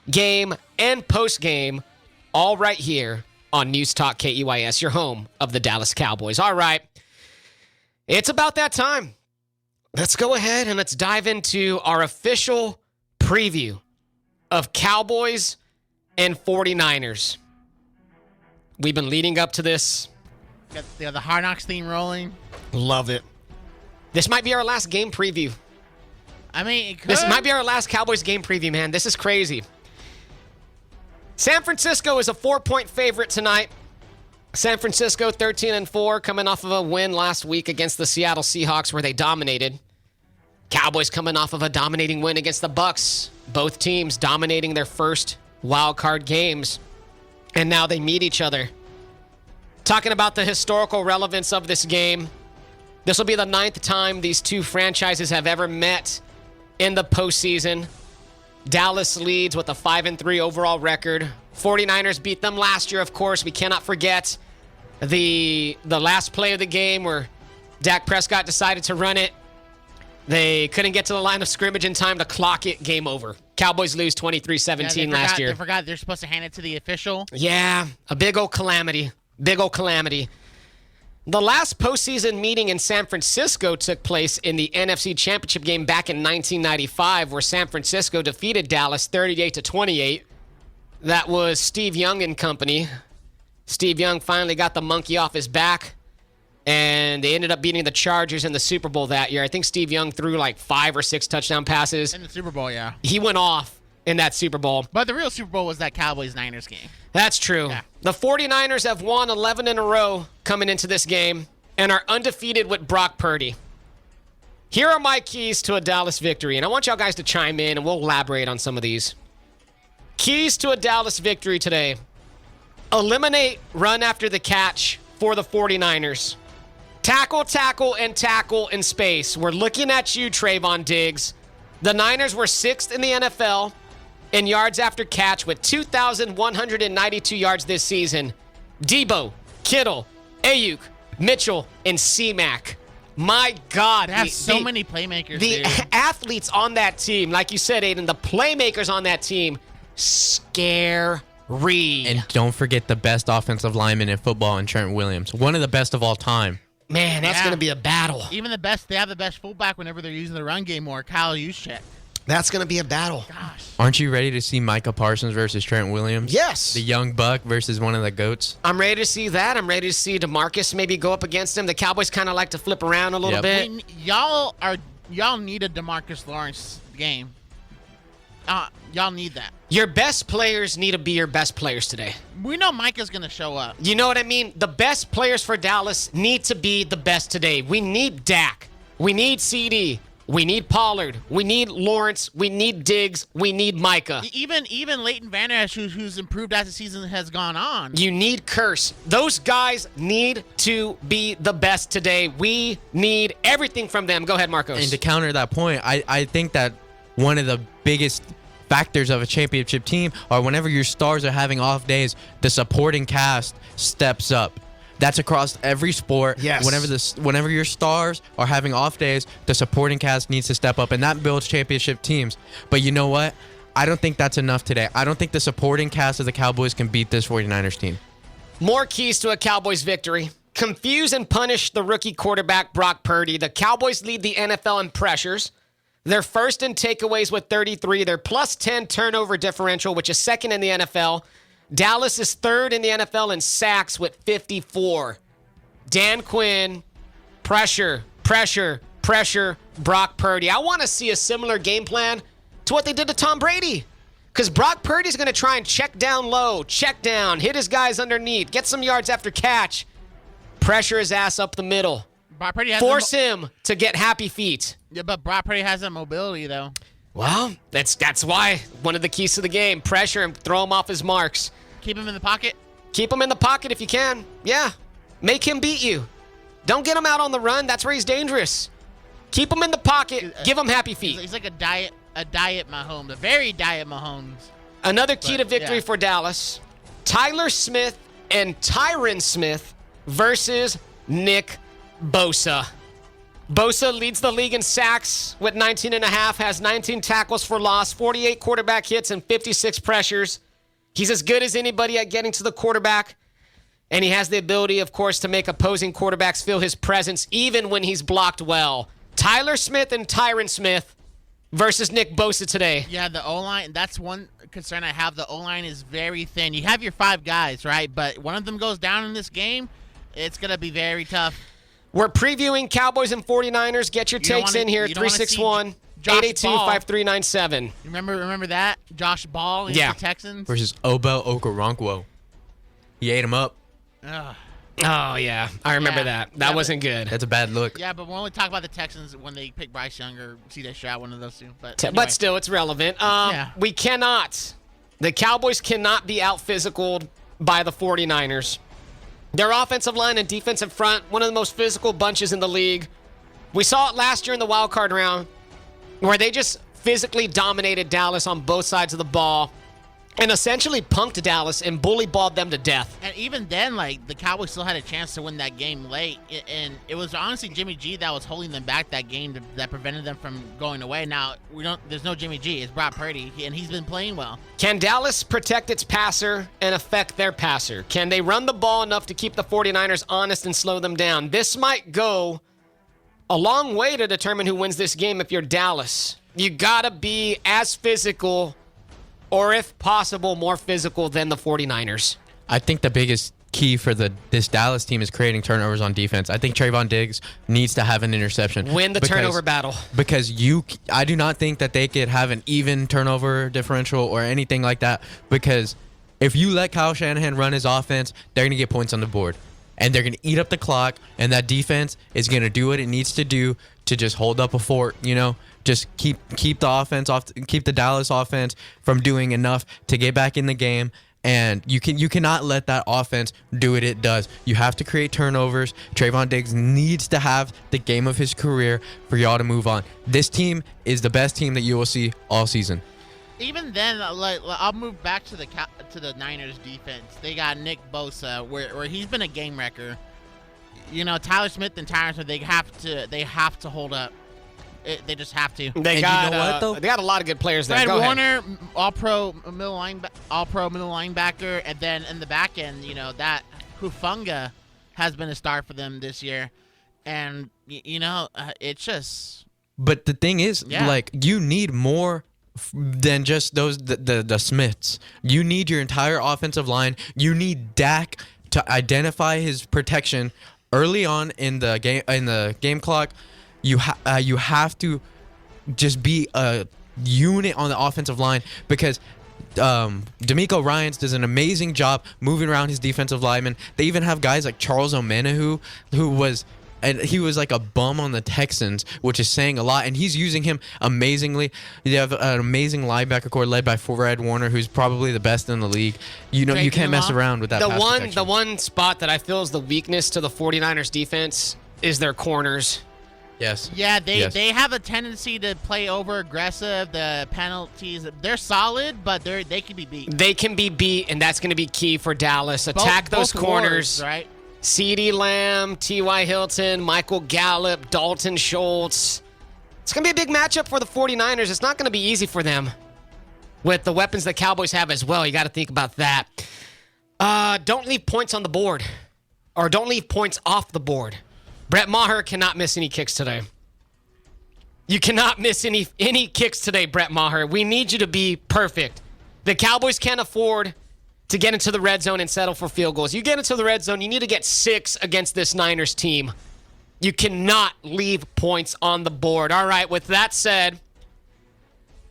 game, and postgame, all right here on News Talk KEYS, your home of the Dallas Cowboys. All right, it's about that time. Let's go ahead and let's dive into our official preview of Cowboys and 49ers. We've been leading up to this. Got the Hard Knocks theme rolling. Love it. This might be our last game preview. I mean, it could. This might be our last Cowboys game preview, man. This is crazy. San Francisco is a 4-point favorite tonight. San Francisco 13-4, coming off of a win last week against the Seattle Seahawks where they dominated. Cowboys coming off of a dominating win against the Bucs. Both teams dominating their first wild card games. And now they meet each other. Talking about the historical relevance of this game, this will be the 9th time these two franchises have ever met in the postseason. Dallas leads with a 5-3 overall record. 49ers beat them last year, of course. We cannot forget the last play of the game where Dak Prescott decided to run it. They couldn't get to the line of scrimmage in time to clock it. Game over. Cowboys lose 23-17 last year. They forgot they're supposed to hand it to the official. Yeah, a big old calamity. Big old calamity. The last postseason meeting in San Francisco took place in the NFC Championship game back in 1995, where San Francisco defeated Dallas 38-28. That was Steve Young and company. Steve Young finally got the monkey off his back, and they ended up beating the Chargers in the Super Bowl that year. I think Steve Young threw like 5 or 6 touchdown passes. In the Super Bowl, yeah. He went off in that Super Bowl. But the real Super Bowl was that Cowboys-Niners game. That's true. Yeah. The 49ers have won 11 in a row coming into this game and are undefeated with Brock Purdy. Here are my keys to a Dallas victory, and I want y'all guys to chime in, and we'll elaborate on some of these. Keys to a Dallas victory today. Eliminate run after the catch for the 49ers. Tackle, tackle, and tackle in space. We're looking at you, Trayvon Diggs. The Niners were 6th in the NFL in yards after catch with 2,192 yards this season. Debo, Kittle, Ayuk, Mitchell, and C-Mac. My God. They have so many playmakers, The dude. athletes on that team, like you said, Adin, the playmakers on that team, scary. And don't forget the best offensive lineman in football in Trent Williams. One of the best of all time. Man, that's going to be a battle. Even they have the best fullback whenever they're using the run game more, Kyle Juszczyk. That's going to be a battle. Gosh. Aren't you ready to see Micah Parsons versus Trent Williams? Yes. The young buck versus one of the GOATs. I'm ready to see that. I'm ready to see DeMarcus maybe go up against him. The Cowboys kind of like to flip around a little bit. Y'all need a DeMarcus Lawrence game. Y'all need that. Your best players need to be your best players today. We know Micah's going to show up. You know what I mean? The best players for Dallas need to be the best today. We need Dak. We need CD. We need Pollard. We need Lawrence. We need Diggs. We need Micah. Even Leighton Vander Esch, who's improved as the season has gone on. You need Curse. Those guys need to be the best today. We need everything from them. Go ahead, Marcos. And to counter that point, I think that one of the biggest factors of a championship team are whenever your stars are having off days, the supporting cast steps up. That's across every sport. Yes. Whenever your stars are having off days, the supporting cast needs to step up, and that builds championship teams. But you know what? I don't think that's enough today. I don't think the supporting cast of the Cowboys can beat this 49ers team. More keys to a Cowboys victory. Confuse and punish the rookie quarterback Brock Purdy. The Cowboys lead the NFL in pressures. They're first in takeaways with 33. They're plus 10 turnover differential, which is second in the NFL. Dallas is third in the NFL in sacks with 54. Dan Quinn, pressure, Brock Purdy. I want to see a similar game plan to what they did to Tom Brady. Because Brock Purdy's going to try and check down low, check down, hit his guys underneath, get some yards after catch, pressure his ass up the middle. Brock Purdy has Force him to get happy feet. Yeah, but Brock Purdy has that mobility, though. Well, that's why one of the keys to the game, pressure him, throw him off his marks. Keep him in the pocket. Keep him in the pocket if you can. Yeah. Make him beat you. Don't get him out on the run. That's where he's dangerous. Keep him in the pocket. Give him happy feet. He's like a diet Mahomes, a very diet Mahomes. Another key to victory for Dallas. Tyler Smith and Tyron Smith versus Nick Bosa. Bosa leads the league in sacks with 19 and a half, has 19 tackles for loss, 48 quarterback hits, and 56 pressures. He's as good as anybody at getting to the quarterback, and he has the ability, of course, to make opposing quarterbacks feel his presence even when he's blocked well. Tyler Smith and Tyron Smith versus Nick Bosa today. Yeah, the O-line, that's one concern I have. The O-line is very thin. You have your 5 guys, right? But one of them goes down in this game, it's going to be very tough. We're previewing Cowboys and 49ers. Get your takes in here, 361-882-5397. Remember that? Josh Ball and the Texans? Versus Obel Okoronkwo. He ate him up. Ugh. Oh, yeah. I remember that. That wasn't good. That's a bad look. Yeah, but when we talk about the Texans, when they pick Bryce Young or C.J. Stroud, one of those two. But But still, it's relevant. We cannot. The Cowboys cannot be out-physicaled by the 49ers. Their offensive line and defensive front, one of the most physical bunches in the league. We saw it last year in the wild card round where they just physically dominated Dallas on both sides of the ball and essentially punked Dallas and bully balled them to death. And even then, like, the Cowboys still had a chance to win that game late. And it was honestly Jimmy G that was holding them back that game that prevented them from going away. Now, there's no Jimmy G. It's Brock Purdy, and he's been playing well. Can Dallas protect its passer and affect their passer? Can they run the ball enough to keep the 49ers honest and slow them down? This might go a long way to determine who wins this game if you're Dallas. You got to be as physical or, if possible, more physical than the 49ers. I think the biggest key for this Dallas team is creating turnovers on defense. I think Trayvon Diggs needs to have an interception. Win the turnover battle. Because I do not think that they could have an even turnover differential or anything like that. Because if you let Kyle Shanahan run his offense, they're going to get points on the board. And they're going to eat up the clock, and that defense is going to do what it needs to do to just hold up a fort, Just keep the offense off, keep the Dallas offense from doing enough to get back in the game. And you cannot let that offense do what it does. You have to create turnovers. Trayvon Diggs needs to have the game of his career for y'all to move on. This team is the best team that you will see all season. Even then, I'll move back to the Niners defense. They got Nick Bosa, where he's been a game wrecker. Tyler Smith and Tyron Smith, they have to hold up. They just have to. They got a lot of good players there. Fred Go Warner, ahead. all-pro middle linebacker, and then in the back end, that Hufanga has been a star for them this year, and it's just. But the thing is, you need more than just the Smiths. You need your entire offensive line. You need Dak to identify his protection early on in the game clock. You have to just be a unit on the offensive line because D'Amico Ryans does an amazing job moving around his defensive linemen. They even have guys like Charles Omenihu, who was like a bum on the Texans, which is saying a lot, and he's using him amazingly. You have an amazing linebacker core led by Fred Warner, who's probably the best in the league. You can't mess around with that. The one spot that I feel is the weakness to the 49ers defense is their corners. Yes. Yeah, they have a tendency to play over aggressive. The penalties, they're solid, but they can be beat. They can be beat, and that's going to be key for Dallas. Attack those corners. Wars, right? CeeDee Lamb, T.Y. Hilton, Michael Gallup, Dalton Schultz. It's going to be a big matchup for the 49ers. It's not going to be easy for them with the weapons the Cowboys have as well. You got to think about that. Don't leave points on the board, or don't leave points off the board. Brett Maher cannot miss any kicks today. You cannot miss any kicks today, Brett Maher. We need you to be perfect. The Cowboys can't afford to get into the red zone and settle for field goals. You get into the red zone, you need to get 6 against this Niners team. You cannot leave points on the board. All right, with that said,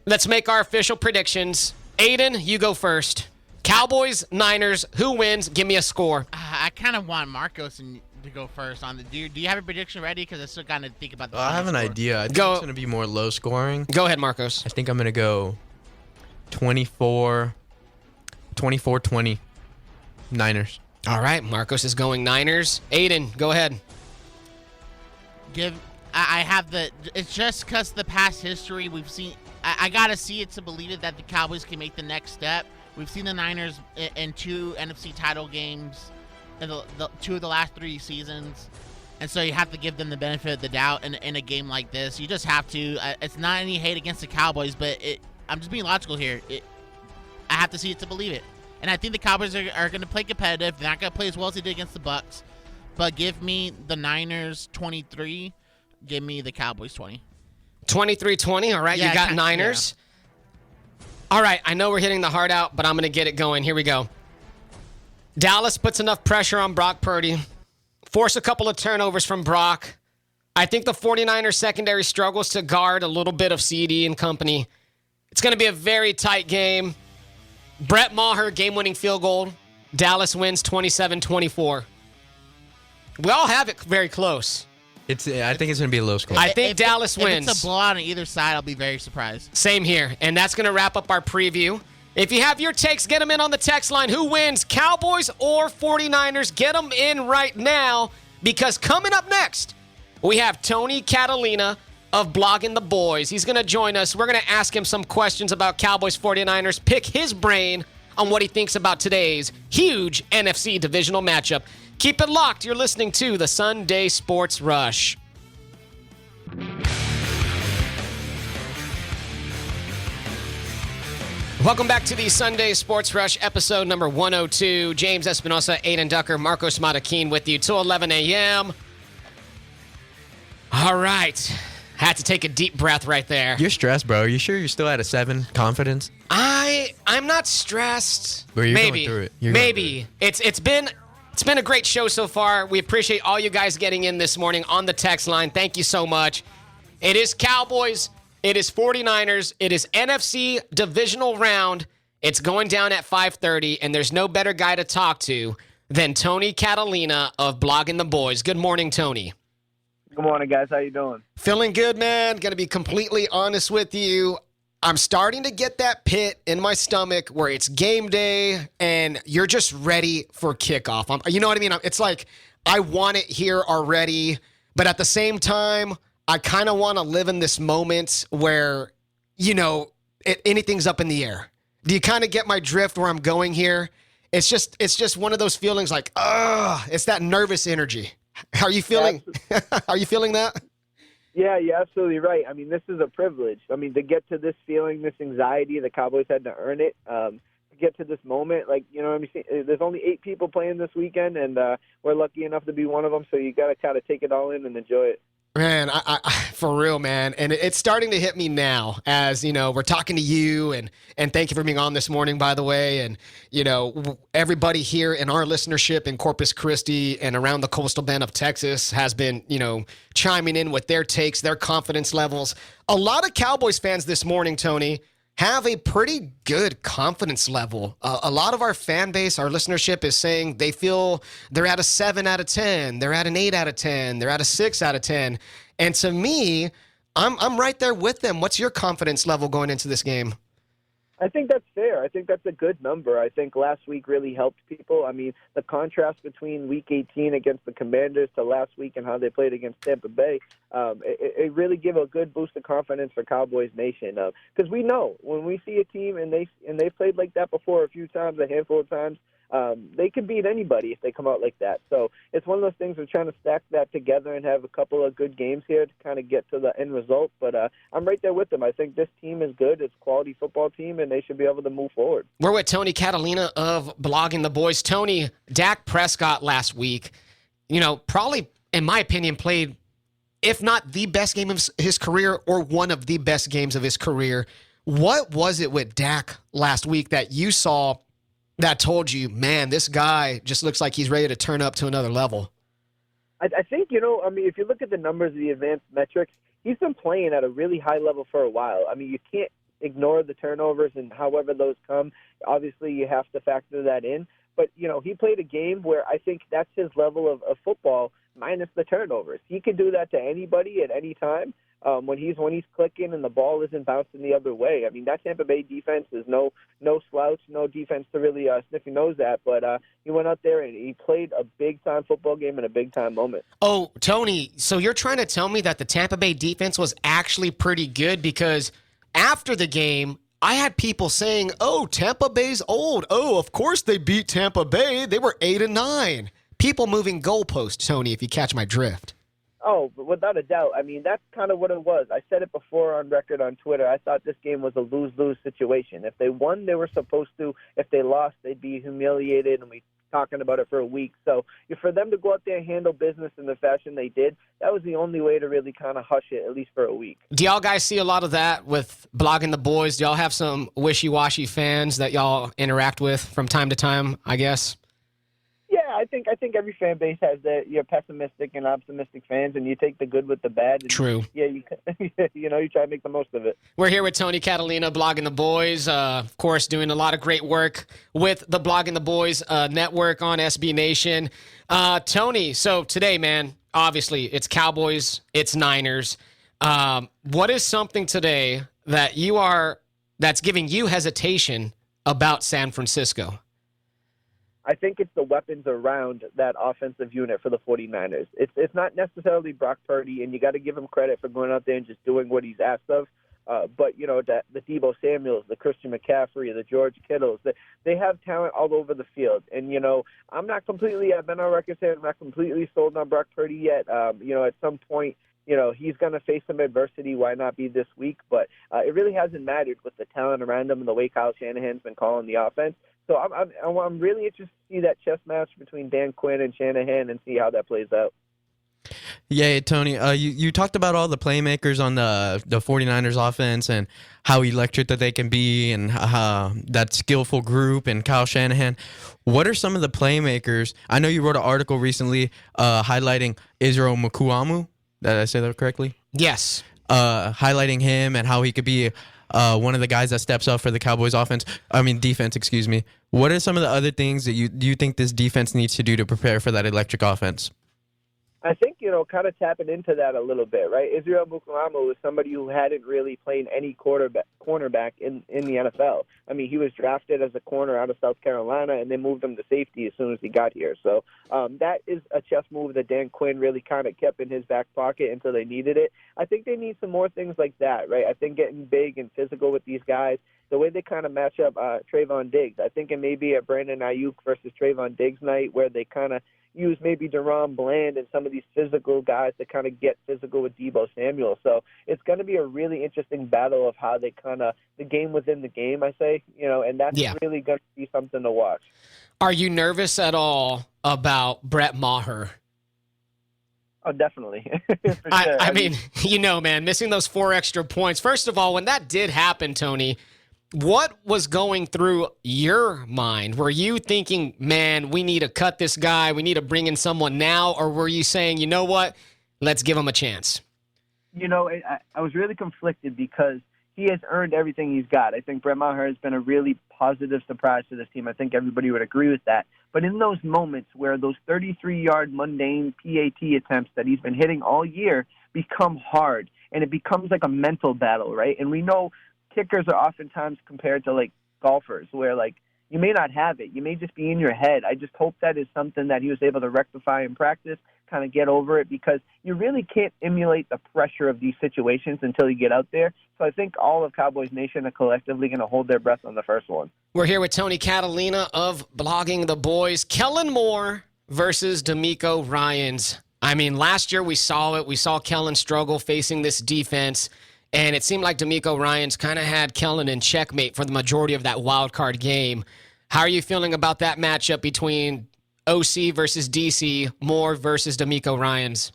let's make our official predictions. Adin, you go first. Cowboys, Niners, who wins? Give me a score. I kind of want Marcos to go first on the. Do you have a prediction ready? Because I still got to think about the. I have an idea. I think it's going to be more low scoring. Go ahead, Marcos. I think I'm going to go 24-20 Niners. All right, Marcos is going Niners. Adin, go ahead. I have the. It's just because the past history we've seen. I got to see it to believe it that the Cowboys can make the next step. We've seen the Niners in 2 NFC title games. in the 2 of the last 3 seasons. And so you have to give them the benefit of the doubt in a game like this. You just have to. It's not any hate against the Cowboys, but I'm just being logical here. I have to see it to believe it. And I think the Cowboys are going to play competitive. They're not going to play as well as they did against the Bucs. But give me the Niners 23. Give me the Cowboys 20. 23-20, all right? Yeah, you got Niners. Yeah. All right, I know we're hitting the heart out, but I'm going to get it going. Here we go. Dallas puts enough pressure on Brock Purdy. Force a couple of turnovers from Brock. I think the 49ers secondary struggles to guard a little bit of CD and company. It's going to be a very tight game. Brett Maher, game-winning field goal. Dallas wins 27-24. We all have it very close. I think it's going to be a low score. I think Dallas wins. If it's a blowout on either side, I'll be very surprised. Same here. And that's going to wrap up our preview. If you have your takes, get them in on the text line. Who wins, Cowboys or 49ers? Get them in right now, because coming up next, we have Tony Catalina of Blogging the Boys. He's going to join us. We're going to ask him some questions about Cowboys 49ers, pick his brain on what he thinks about today's huge NFC divisional matchup. Keep it locked. You're listening to the Sunday Sports Rush. Welcome back to the Sunday Sports Rush, episode number 102. James Espinosa, Adin Ducker, Marcos Marroquin with you till 11 a.m. All right. Had to take a deep breath right there. You're stressed, bro. Are you sure you're still at a 7 confidence? I'm not stressed. Bro, you're Maybe. Going through it. Maybe. It's been a great show so far. We appreciate all you guys getting in this morning on the text line. Thank you so much. It is Cowboys. It is 49ers. It is NFC Divisional Round. It's going down at 5:30, and there's no better guy to talk to than Tony Catalina of Blogging the Boys. Good morning, Tony. Good morning, guys. How you doing? Feeling good, man. Going to be completely honest with you. I'm starting to get that pit in my stomach where it's game day and you're just ready for kickoff. You know what I mean? It's like I want it here already, but at the same time, I kind of want to live in this moment where, anything's up in the air. Do you kind of get my drift where I'm going here? It's just one of those feelings like, it's that nervous energy. Are you feeling that? Yeah, you're absolutely right. I mean, this is a privilege. I mean, to get to this feeling, this anxiety, the Cowboys had to earn it. To get to this moment, there's only 8 people playing this weekend, and we're lucky enough to be one of them, so you got to kind of take it all in and enjoy it. Man, I for real, man. And it's starting to hit me now as, we're talking to you and thank you for being on this morning, by the way. And, everybody here in our listenership in Corpus Christi and around the coastal bend of Texas has been, chiming in with their takes, their confidence levels. A lot of Cowboys fans this morning, Tony, have a pretty good confidence level. A lot of our fan base, our listenership is saying they feel they're at a 7 out of 10. They're at an 8 out of 10. They're at a 6 out of 10. And to me, I'm right there with them. What's your confidence level going into this game? I think that's fair. I think that's a good number. I think last week really helped people. I mean, the contrast between Week 18 against the Commanders to last week and how they played against Tampa Bay, it really gave a good boost of confidence for Cowboys Nation. Because we know when we see a team and they've played like that before a few times, a handful of times, they can beat anybody if they come out like that. So it's one of those things we're trying to stack that together and have a couple of good games here to kind of get to the end result. But I'm right there with them. I think this team is good. It's a quality football team, and they should be able to move forward. We're with Tony Catalina of Blogging the Boys. Tony, Dak Prescott last week, probably, in my opinion, played, if not the best game of his career or one of the best games of his career. What was it with Dak last week that you saw that told you, man, this guy just looks like he's ready to turn up to another level? I think, if you look at the numbers of the advanced metrics, he's been playing at a really high level for a while. I mean, you can't ignore the turnovers, and however those come, obviously you have to factor that in. But, he played a game where I think that's his level of football minus the turnovers. He can do that to anybody at any time. When he's clicking and the ball isn't bouncing the other way. I mean, that Tampa Bay defense is no slouch, no defense to really sniff your nose at. But he went out there and he played a big-time football game in a big-time moment. Oh, Tony, so you're trying to tell me that the Tampa Bay defense was actually pretty good? Because after the game, I had people saying, oh, Tampa Bay's old. Oh, of course they beat Tampa Bay. They were 8-9. people moving goalposts, Tony, if you catch my drift. Oh, but without a doubt. I mean, that's kind of what it was. I said it before on record on Twitter. I thought this game was a lose-lose situation. If they won, they were supposed to. If they lost, they'd be humiliated, and we talking about it for a week. So for them to go out there and handle business in the fashion they did, that was the only way to really kind of hush it, at least for a week. Do y'all guys see a lot of that with Blogging the Boys? Do y'all have some wishy-washy fans that y'all interact with from time to time, I guess? Yeah, I think every fan base has your pessimistic and optimistic fans, and you take the good with the bad. And True. Yeah, you try to make the most of it. We're here with Tony Catalina, Blogging the Boys, of course, doing a lot of great work with the Blogging the Boys network on SB Nation. Tony, so today, man, obviously it's Cowboys, it's Niners. What is something today that's giving you hesitation about San Francisco? I think it's the weapons around that offensive unit for the 49ers. It's not necessarily Brock Purdy, and you got to give him credit for going out there and just doing what he's asked of. But, the Deebo Samuels, the Christian McCaffrey, the George Kittles, they have talent all over the field. And, I've been on record saying I'm not completely sold on Brock Purdy yet. At some point, he's going to face some adversity. Why not be this week? But it really hasn't mattered with the talent around him and the way Kyle Shanahan's been calling the offense. So I'm really interested to see that chess match between Dan Quinn and Shanahan and see how that plays out. Yeah, Tony, you talked about all the playmakers on the 49ers offense and how electric that they can be and how that skillful group and Kyle Shanahan. What are some of the playmakers? I know you wrote an article recently highlighting Israel Mukuamu. Did I say that correctly? Yes. Highlighting him and how he could be one of the guys that steps up for the Cowboys defense, excuse me. What are some of the other things that you think this defense needs to do to prepare for that electric offense? I think, kind of tapping into that a little bit, right? Israel Mukuamu was somebody who hadn't really played any cornerback in the NFL. I mean, he was drafted as a corner out of South Carolina, and they moved him to safety as soon as he got here. So that is a chess move that Dan Quinn really kind of kept in his back pocket until they needed it. I think they need some more things like that, right? I think getting big and physical with these guys, the way they kind of match up Trayvon Diggs. I think it may be a Brandon Ayuk versus Trayvon Diggs night where they kind of use maybe Deron Bland and some of these physical guys to kind of get physical with Deebo Samuel. So it's going to be a really interesting battle of how they kind of, the game within the game, I say, and that's really going to be something to watch. Are you nervous at all about Brett Maher? Oh, definitely. I mean, man, missing those 4 extra points. First of all, when that did happen, Tony, what was going through your mind? Were you thinking, man, we need to cut this guy, we need to bring in someone now? Or were you saying, you know what, let's give him a chance? I was really conflicted because he has earned everything he's got. I think Brett Maher has been a really positive surprise to this team. I think everybody would agree with that. But in those moments where those 33-yard mundane PAT attempts that he's been hitting all year become hard, and it becomes like a mental battle, right? And we know kickers are oftentimes compared to like golfers where like you may not have it. You may just be in your head. I just hope that is something that he was able to rectify in practice, kind of get over it, because you really can't emulate the pressure of these situations until you get out there. So I think all of Cowboys Nation are collectively going to hold their breath on the first one. We're here with Tony Catalina of Blogging the Boys. Kellen Moore versus D'Amico Ryans. I mean, last year we saw it. We saw Kellen struggle facing this defense. And it seemed like D'Amico Ryans kind of had Kellen in checkmate for the majority of that wild card game. How are you feeling about that matchup between OC versus DC, Moore versus D'Amico Ryans?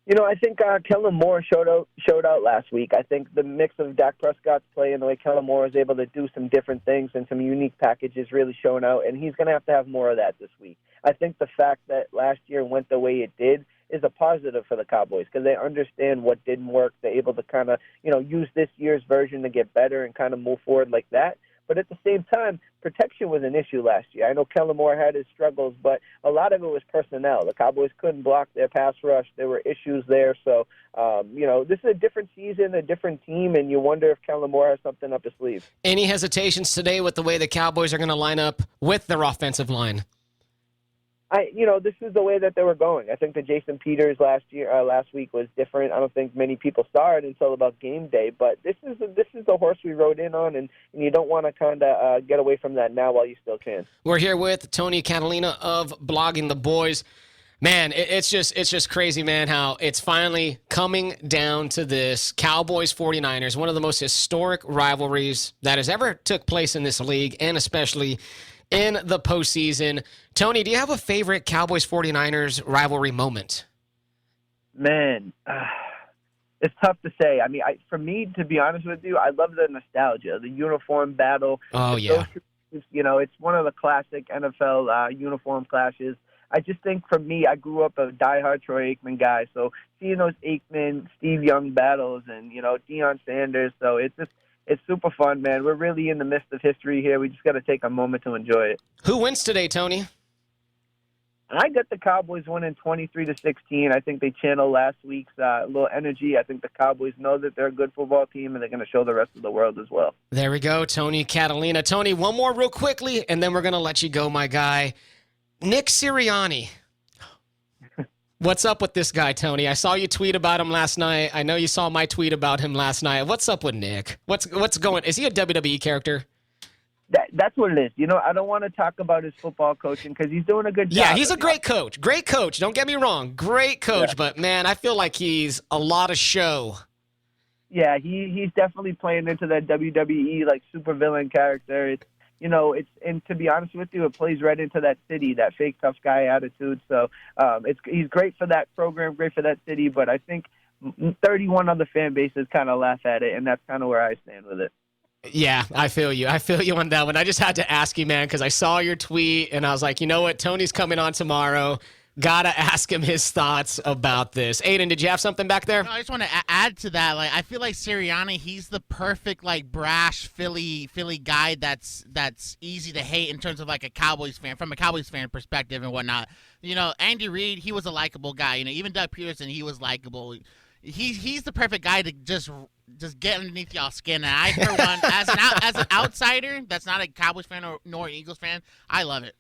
I think Kellen Moore showed out last week. I think the mix of Dak Prescott's play and the way Kellen Moore is able to do some different things and some unique packages really showing out, and he's going to have more of that this week. I think the fact that last year went the way it did is a positive for the Cowboys because they understand what didn't work. They're able to kind of, use this year's version to get better and kind of move forward like that. But at the same time, protection was an issue last year. I know Kellen Moore had his struggles, but a lot of it was personnel. The Cowboys couldn't block their pass rush. There were issues there. So, this is a different season, a different team, and you wonder if Kellen Moore has something up his sleeve. Any hesitations today with the way the Cowboys are going to line up with their offensive line? This is the way that they were going. I think the Jason Peters last week was different. I don't think many people saw it until about game day. But this is the horse we rode in on, and you don't want to kind of get away from that now while you still can. We're here with Tony Catalina of Blogging the Boys. Man, it's just crazy, man, how it's finally coming down to this. Cowboys 49ers, one of the most historic rivalries that has ever took place in this league, and especially in the postseason. Tony, do you have a favorite Cowboys 49ers rivalry moment? Man, it's tough to say. I mean, for me, to be honest with you, I love the nostalgia, the uniform battle. Oh, yeah. It's one of the classic NFL uniform clashes. I just think for me, I grew up a diehard Troy Aikman guy, so seeing those Aikman, Steve Young battles and, Deion Sanders, so it's super fun, man. We're really in the midst of history here. We just got to take a moment to enjoy it. Who wins today, Tony? I got the Cowboys winning 23-16. I think they channeled last week's little energy. I think the Cowboys know that they're a good football team, and they're going to show the rest of the world as well. There we go, Tony Catalina. Tony, one more real quickly, and then we're going to let you go, my guy. Nick Sirianni. What's up with this guy, Tony? I saw you tweet about him last night. I know you saw my tweet about him last night. What's up with Nick? What's going? Is he a WWE character? That's what it is. I don't want to talk about his football coaching because he's doing a good job. Yeah, he's a great coach. Great coach. Don't get me wrong. Great coach. Yeah. But, man, I feel like he's a lot of show. Yeah, he's definitely playing into that WWE, supervillain character. And to be honest with you, it plays right into that city, that fake tough guy attitude. So he's great for that program, great for that city. But I think 31 other fan bases kind of laugh at it, and that's kind of where I stand with it. Yeah, I feel you. I feel you on that one. I just had to ask you, man, because I saw your tweet, and I was like, you know what? Tony's coming on tomorrow. Gotta ask him his thoughts about this. Adin, did you have something back there? No, I just want to add to that. I feel like Sirianni, he's the perfect brash Philly guy that's easy to hate in terms of a Cowboys fan, from a Cowboys fan perspective and whatnot. Andy Reid, he was a likable guy. Even Doug Peterson, he was likable. He's the perfect guy to just get underneath y'all's skin. And I, for one, as an outsider that's not a Cowboys fan nor an Eagles fan, I love it.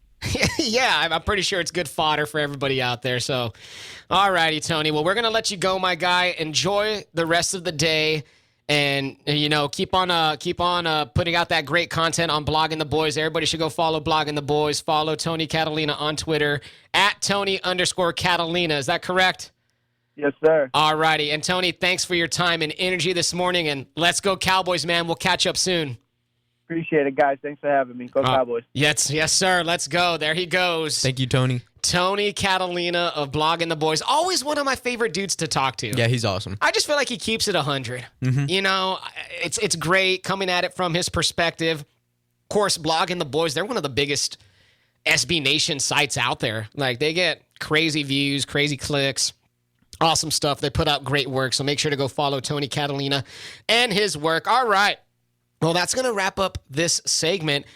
Yeah, I'm pretty sure it's good fodder for everybody out there. So, all righty, Tony. Well, we're going to let you go, my guy. Enjoy the rest of the day. And, keep on putting out that great content on Blogging the Boys. Everybody should go follow Blogging the Boys. Follow Tony Catalina on Twitter, @Tony_Catalina. Is that correct? Yes, sir. All righty. And, Tony, thanks for your time and energy this morning. And let's go Cowboys, man. We'll catch up soon. Appreciate it, guys. Thanks for having me. Go Cowboys. Yes, sir. Let's go. There he goes. Thank you, Tony. Tony Catalina of Blogging the Boys. Always one of my favorite dudes to talk to. Yeah, he's awesome. I just feel like he keeps it 100. Mm-hmm. It's great coming at it from his perspective. Of course, Blogging the Boys, they're one of the biggest SB Nation sites out there. They get crazy views, crazy clicks. Awesome stuff. They put out great work, so make sure to go follow Tony Catalina and his work. All right. Well, that's going to wrap up this segment.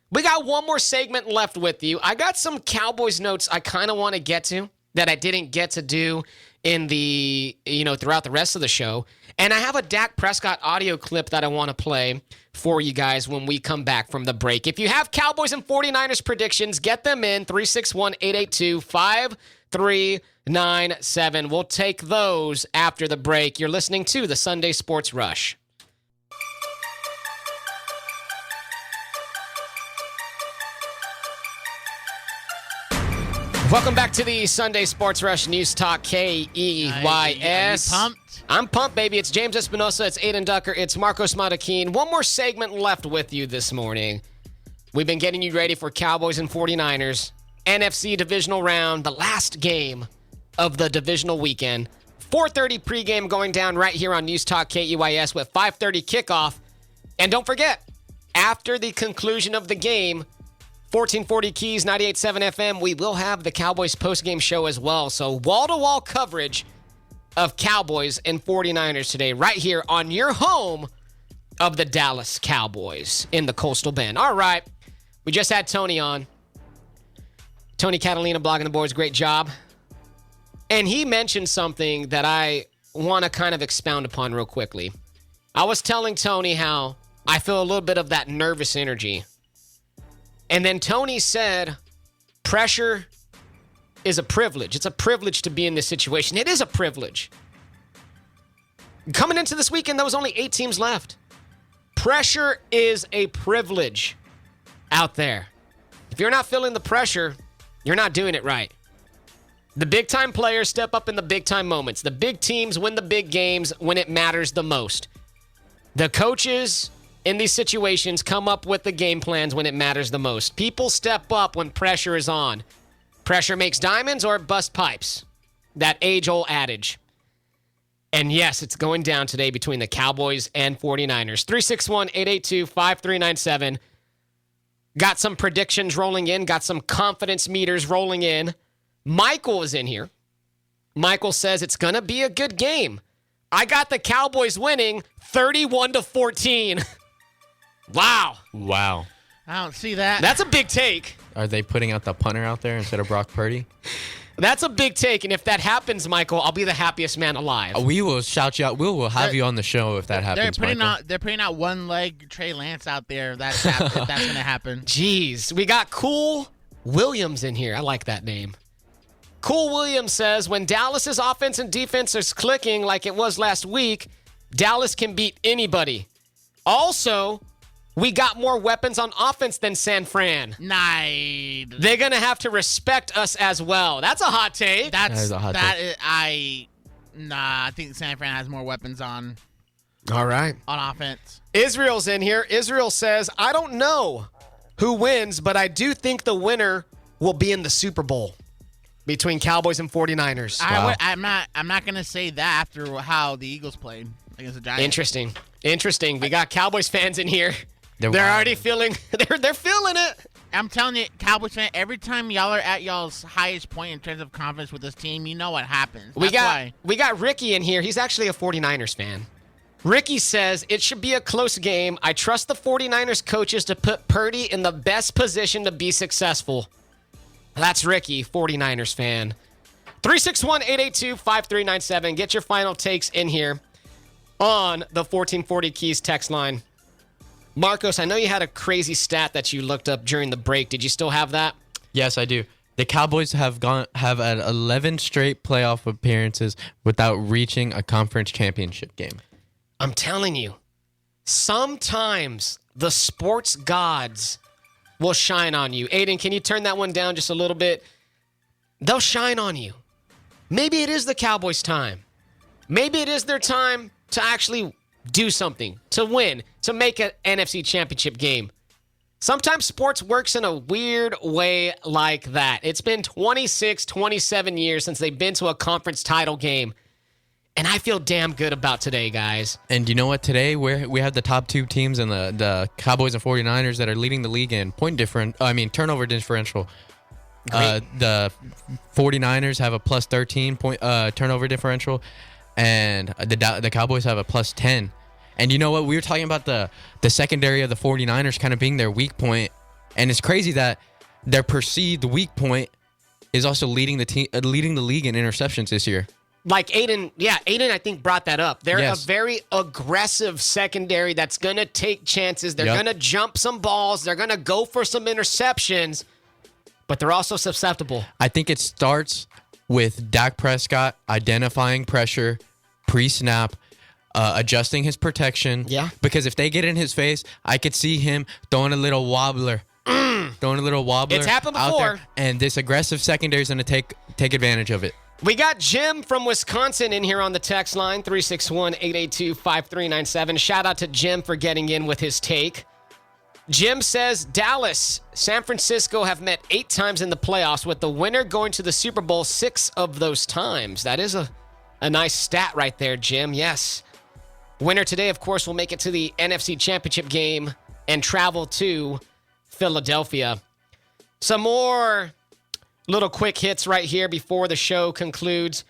We got one more segment left with you. I got some Cowboys notes I kind of want to get to that I didn't get to do in the, throughout the rest of the show. And I have a Dak Prescott audio clip that I want to play for you guys when we come back from the break. If you have Cowboys and 49ers predictions, get them in 361-882-5397. We'll take those after the break. You're listening to the Sunday Sports Rush. Welcome back to the Sunday Sports Rush News Talk KEYS. Are you pumped? I'm pumped, baby. It's James Espinosa. It's Adin Ducker. It's Marcos Marroquin. One more segment left with you this morning. We've been getting you ready for Cowboys and 49ers. NFC Divisional Round, the last game of the divisional weekend. 4:30 pregame going down right here on News Talk KEYS with 5:30 kickoff. And don't forget, after the conclusion of the game, 1440 Keys, 98.7 FM, we will have the Cowboys postgame show as well. So wall-to-wall coverage of Cowboys and 49ers today right here on your home of the Dallas Cowboys in the Coastal Bend. All right, we just had Tony on. Tony Catalina, Blogging the Boys, great job. And he mentioned something that I want to kind of expound upon real quickly. I was telling Tony how I feel a little bit of that nervous energy. And then Tony said, pressure is a privilege. It's a privilege to be in this situation. It is a privilege. Coming into this weekend, there was only 8 teams left. Pressure is a privilege out there. If you're not feeling the pressure, you're not doing it right. The big-time players step up in the big-time moments. The big teams win the big games when it matters the most. The coaches in these situations come up with the game plans when it matters the most. People step up when pressure is on. Pressure makes diamonds or bust pipes. That age-old adage. And yes, it's going down today between the Cowboys and 49ers. 361-882-5397. Got some predictions rolling in. Got some confidence meters rolling in. Michael is in here. Michael says it's going to be a good game. I got the Cowboys winning 31-14. Wow. I don't see that. That's a big take. Are they putting out the punter out there instead of Brock Purdy? That's a big take, and if that happens, Michael, I'll be the happiest man alive. We will shout you out. We will have you on the show if that happens, Michael. They're putting out one-leg Trey Lance out there. If that's going to happen. Jeez, we got Cool Williams in here. I like that name. Cool Williams says, when Dallas's offense and defense is clicking like it was last week, Dallas can beat anybody. Also, we got more weapons on offense than San Fran. Nice. They're going to have to respect us as well. That's a hot take. That is a hot take. I think San Fran has more weapons on All right. offense. Israel's in here. Israel says, I don't know who wins, but I do think the winner will be in the Super Bowl between Cowboys and 49ers. I'm not going to say that after how the Eagles played against the Giants. Interesting. We got Cowboys fans in here. They're already feeling they're feeling it. I'm telling you, Cowboys fan, every time y'all are at y'all's highest point in terms of confidence with this team, you know what happens. We got Ricky in here. He's actually a 49ers fan. Ricky says, it should be a close game. I trust the 49ers coaches to put Purdy in the best position to be successful. That's Ricky, 49ers fan. 361-882-5397. Get your final takes in here on the 1440 Keys text line. Marcos, I know you had a crazy stat that you looked up during the break. Did you still have that? Yes, I do. The Cowboys have had 11 straight playoff appearances without reaching a conference championship game. I'm telling you, sometimes the sports gods will shine on you. Adin, can you turn that one down just a little bit? They'll shine on you. Maybe it is the Cowboys' time. Maybe it is their time to actually do something, to win, to make an NFC championship game. Sometimes sports works in a weird way like that. It's been 26, 27 years since they've been to a conference title game. And I feel damn good about today, guys. And you know what? Today we have the top 2 teams in the Cowboys and 49ers that are leading the league in turnover differential. The 49ers have a plus 13 point turnover differential, and the Cowboys have a plus 10. And you know what? We were talking about the secondary of the 49ers kind of being their weak point, and it's crazy that their perceived weak point is also leading the league in interceptions this year. Like Adin, I think brought that up. They're a very aggressive secondary that's going to take chances. They're going to jump some balls. They're going to go for some interceptions, but they're also susceptible. I think it starts with Dak Prescott identifying pressure pre-snap, adjusting his protection. Yeah. Because if they get in his face, I could see him throwing a little wobbler. It's happened out before. there, and this aggressive secondary is going to take advantage of it. We got Jim from Wisconsin in here on the text line, 361-882-5397. Shout out to Jim for getting in with his take. Jim says, Dallas, San Francisco have met 8 times in the playoffs, with the winner going to the Super Bowl 6 of those times. That is a nice stat right there, Jim. Yes. Winner today, of course, will make it to the NFC Championship game and travel to Philadelphia. Some more little quick hits right here before the show concludes.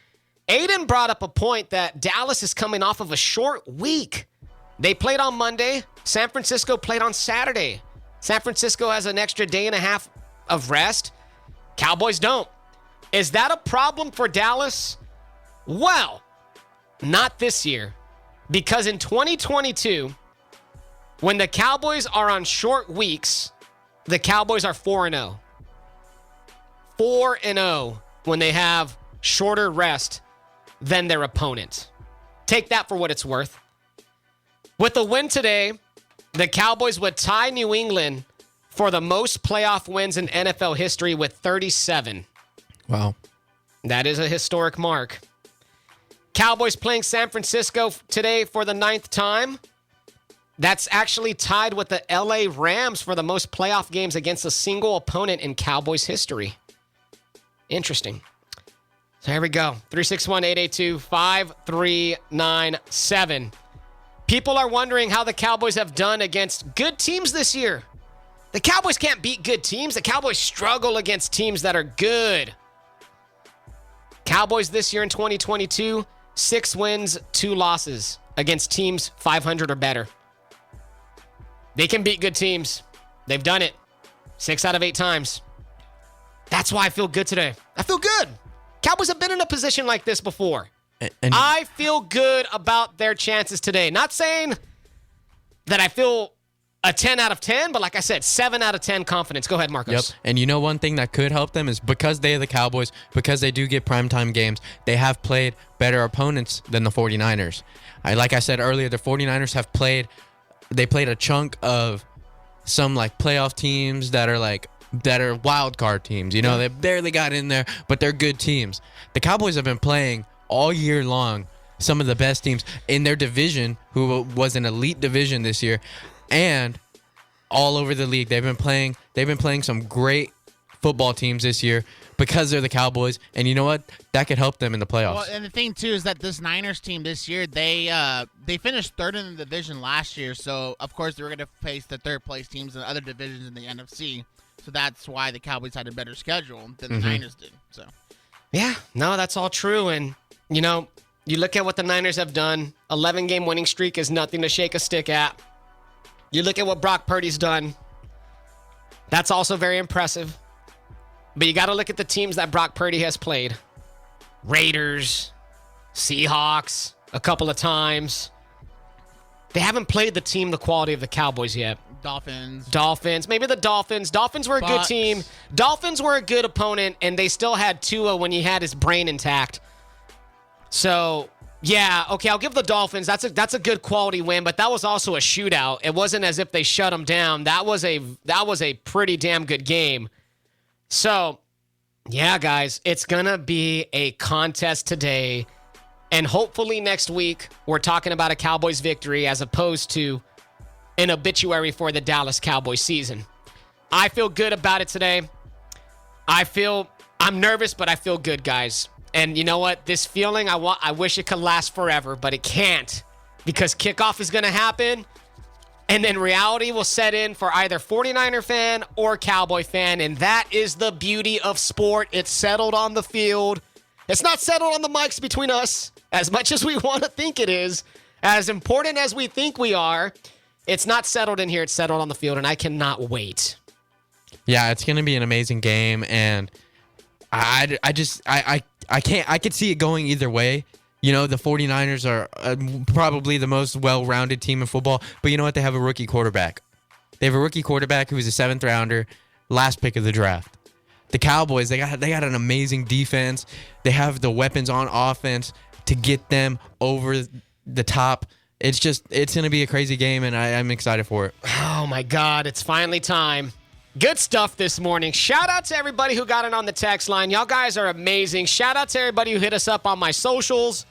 Adin brought up a point that Dallas is coming off of a short week. They played on Monday. San Francisco played on Saturday. San Francisco has an extra day and a half of rest. Cowboys don't. Is that a problem for Dallas? Well, not this year. Because in 2022, when the Cowboys are on short weeks, the Cowboys are 4-0. 4-0 when they have shorter rest than their opponent. Take that for what it's worth. With the win today, the Cowboys would tie New England for the most playoff wins in NFL history with 37. Wow. That is a historic mark. Cowboys playing San Francisco today for the 9th time. That's actually tied with the LA Rams for the most playoff games against a single opponent in Cowboys history. Interesting. So here we go. 361-882-5397. People are wondering how the Cowboys have done against good teams this year. The Cowboys can't beat good teams. The Cowboys struggle against teams that are good. Cowboys this year in 2022, 6 wins, 2 losses against teams 500 or better. They can beat good teams. They've done it 6 out of 8 times. That's why I feel good today. I feel good. Cowboys have been in a position like this before. And I feel good about their chances today. Not saying that I feel a 10 out of 10, but like I said, 7 out of 10 confidence. Go ahead, Marcos. Yep. And you know one thing that could help them is because they are the Cowboys, because they do get primetime games, they have played better opponents than the 49ers. Like I said earlier, the 49ers have played a chunk of some like playoff teams that are wild card teams. You know, they barely got in there, but they're good teams. The Cowboys have been playing all year long some of the best teams in their division, who was an elite division this year, and all over the league. They've been playing some great football teams this year because they're the Cowboys, and you know what? That could help them in the playoffs. Well, and the thing too is that this Niners team this year, they finished 3rd in the division last year, so of course they were going to face the 3rd place teams in other divisions in the NFC. So that's why the Cowboys had a better schedule than the Niners did. So, yeah, no, that's all true. And, you know, you look at what the Niners have done. 11-game winning streak is nothing to shake a stick at. You look at what Brock Purdy's done. That's also very impressive. But you got to look at the teams that Brock Purdy has played. Raiders, Seahawks, a couple of times. They haven't played the team the quality of the Cowboys yet. Dolphins. Maybe the Dolphins. Dolphins were a good team. Dolphins were a good opponent, and they still had Tua when he had his brain intact. So, yeah, okay, I'll give the Dolphins. That's a good quality win, but that was also a shootout. It wasn't as if they shut them down. That was a pretty damn good game. So, yeah, guys, it's going to be a contest today, and hopefully next week we're talking about a Cowboys victory as opposed to an obituary for the Dallas Cowboys season. I feel good about it today. I'm nervous, but I feel good, guys. And you know what? This feeling, I wish it could last forever, but it can't, because kickoff is going to happen, and then reality will set in for either 49er fan or Cowboy fan, and that is the beauty of sport. It's settled on the field. It's not settled on the mics between us, as much as we want to think it is, as important as we think we are. It's not settled in here. It's settled on the field, and I cannot wait. Yeah, it's going to be an amazing game, and I could see it going either way. You know, the 49ers are probably the most well-rounded team in football, but you know what? They have a rookie quarterback. They have a rookie quarterback who was a 7th rounder, last pick of the draft. The Cowboys, they got an amazing defense. They have the weapons on offense to get them over the top. It's going to be a crazy game, and I'm excited for it. Oh, my God. It's finally time. Good stuff this morning. Shout out to everybody who got it on the text line. Y'all guys are amazing. Shout out to everybody who hit us up on my socials,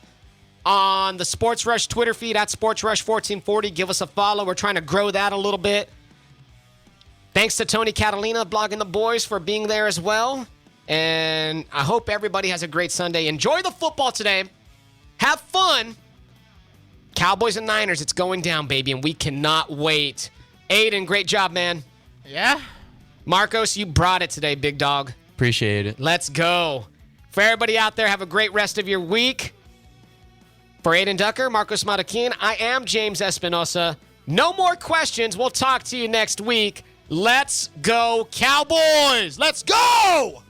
on the Sports Rush Twitter feed at Sports Rush 1440. Give us a follow. We're trying to grow that a little bit. Thanks to Tony Catalina, Blogging the Boys, for being there as well. And I hope everybody has a great Sunday. Enjoy the football today. Have fun. Cowboys and Niners, it's going down, baby, and we cannot wait. Adin, great job, man. Yeah. Marcos, you brought it today, big dog. Appreciate it. Let's go. For everybody out there, have a great rest of your week. For Adin Ducker, Marcos Marroquin, I am James Espinosa. No more questions. We'll talk to you next week. Let's go, Cowboys. Let's go!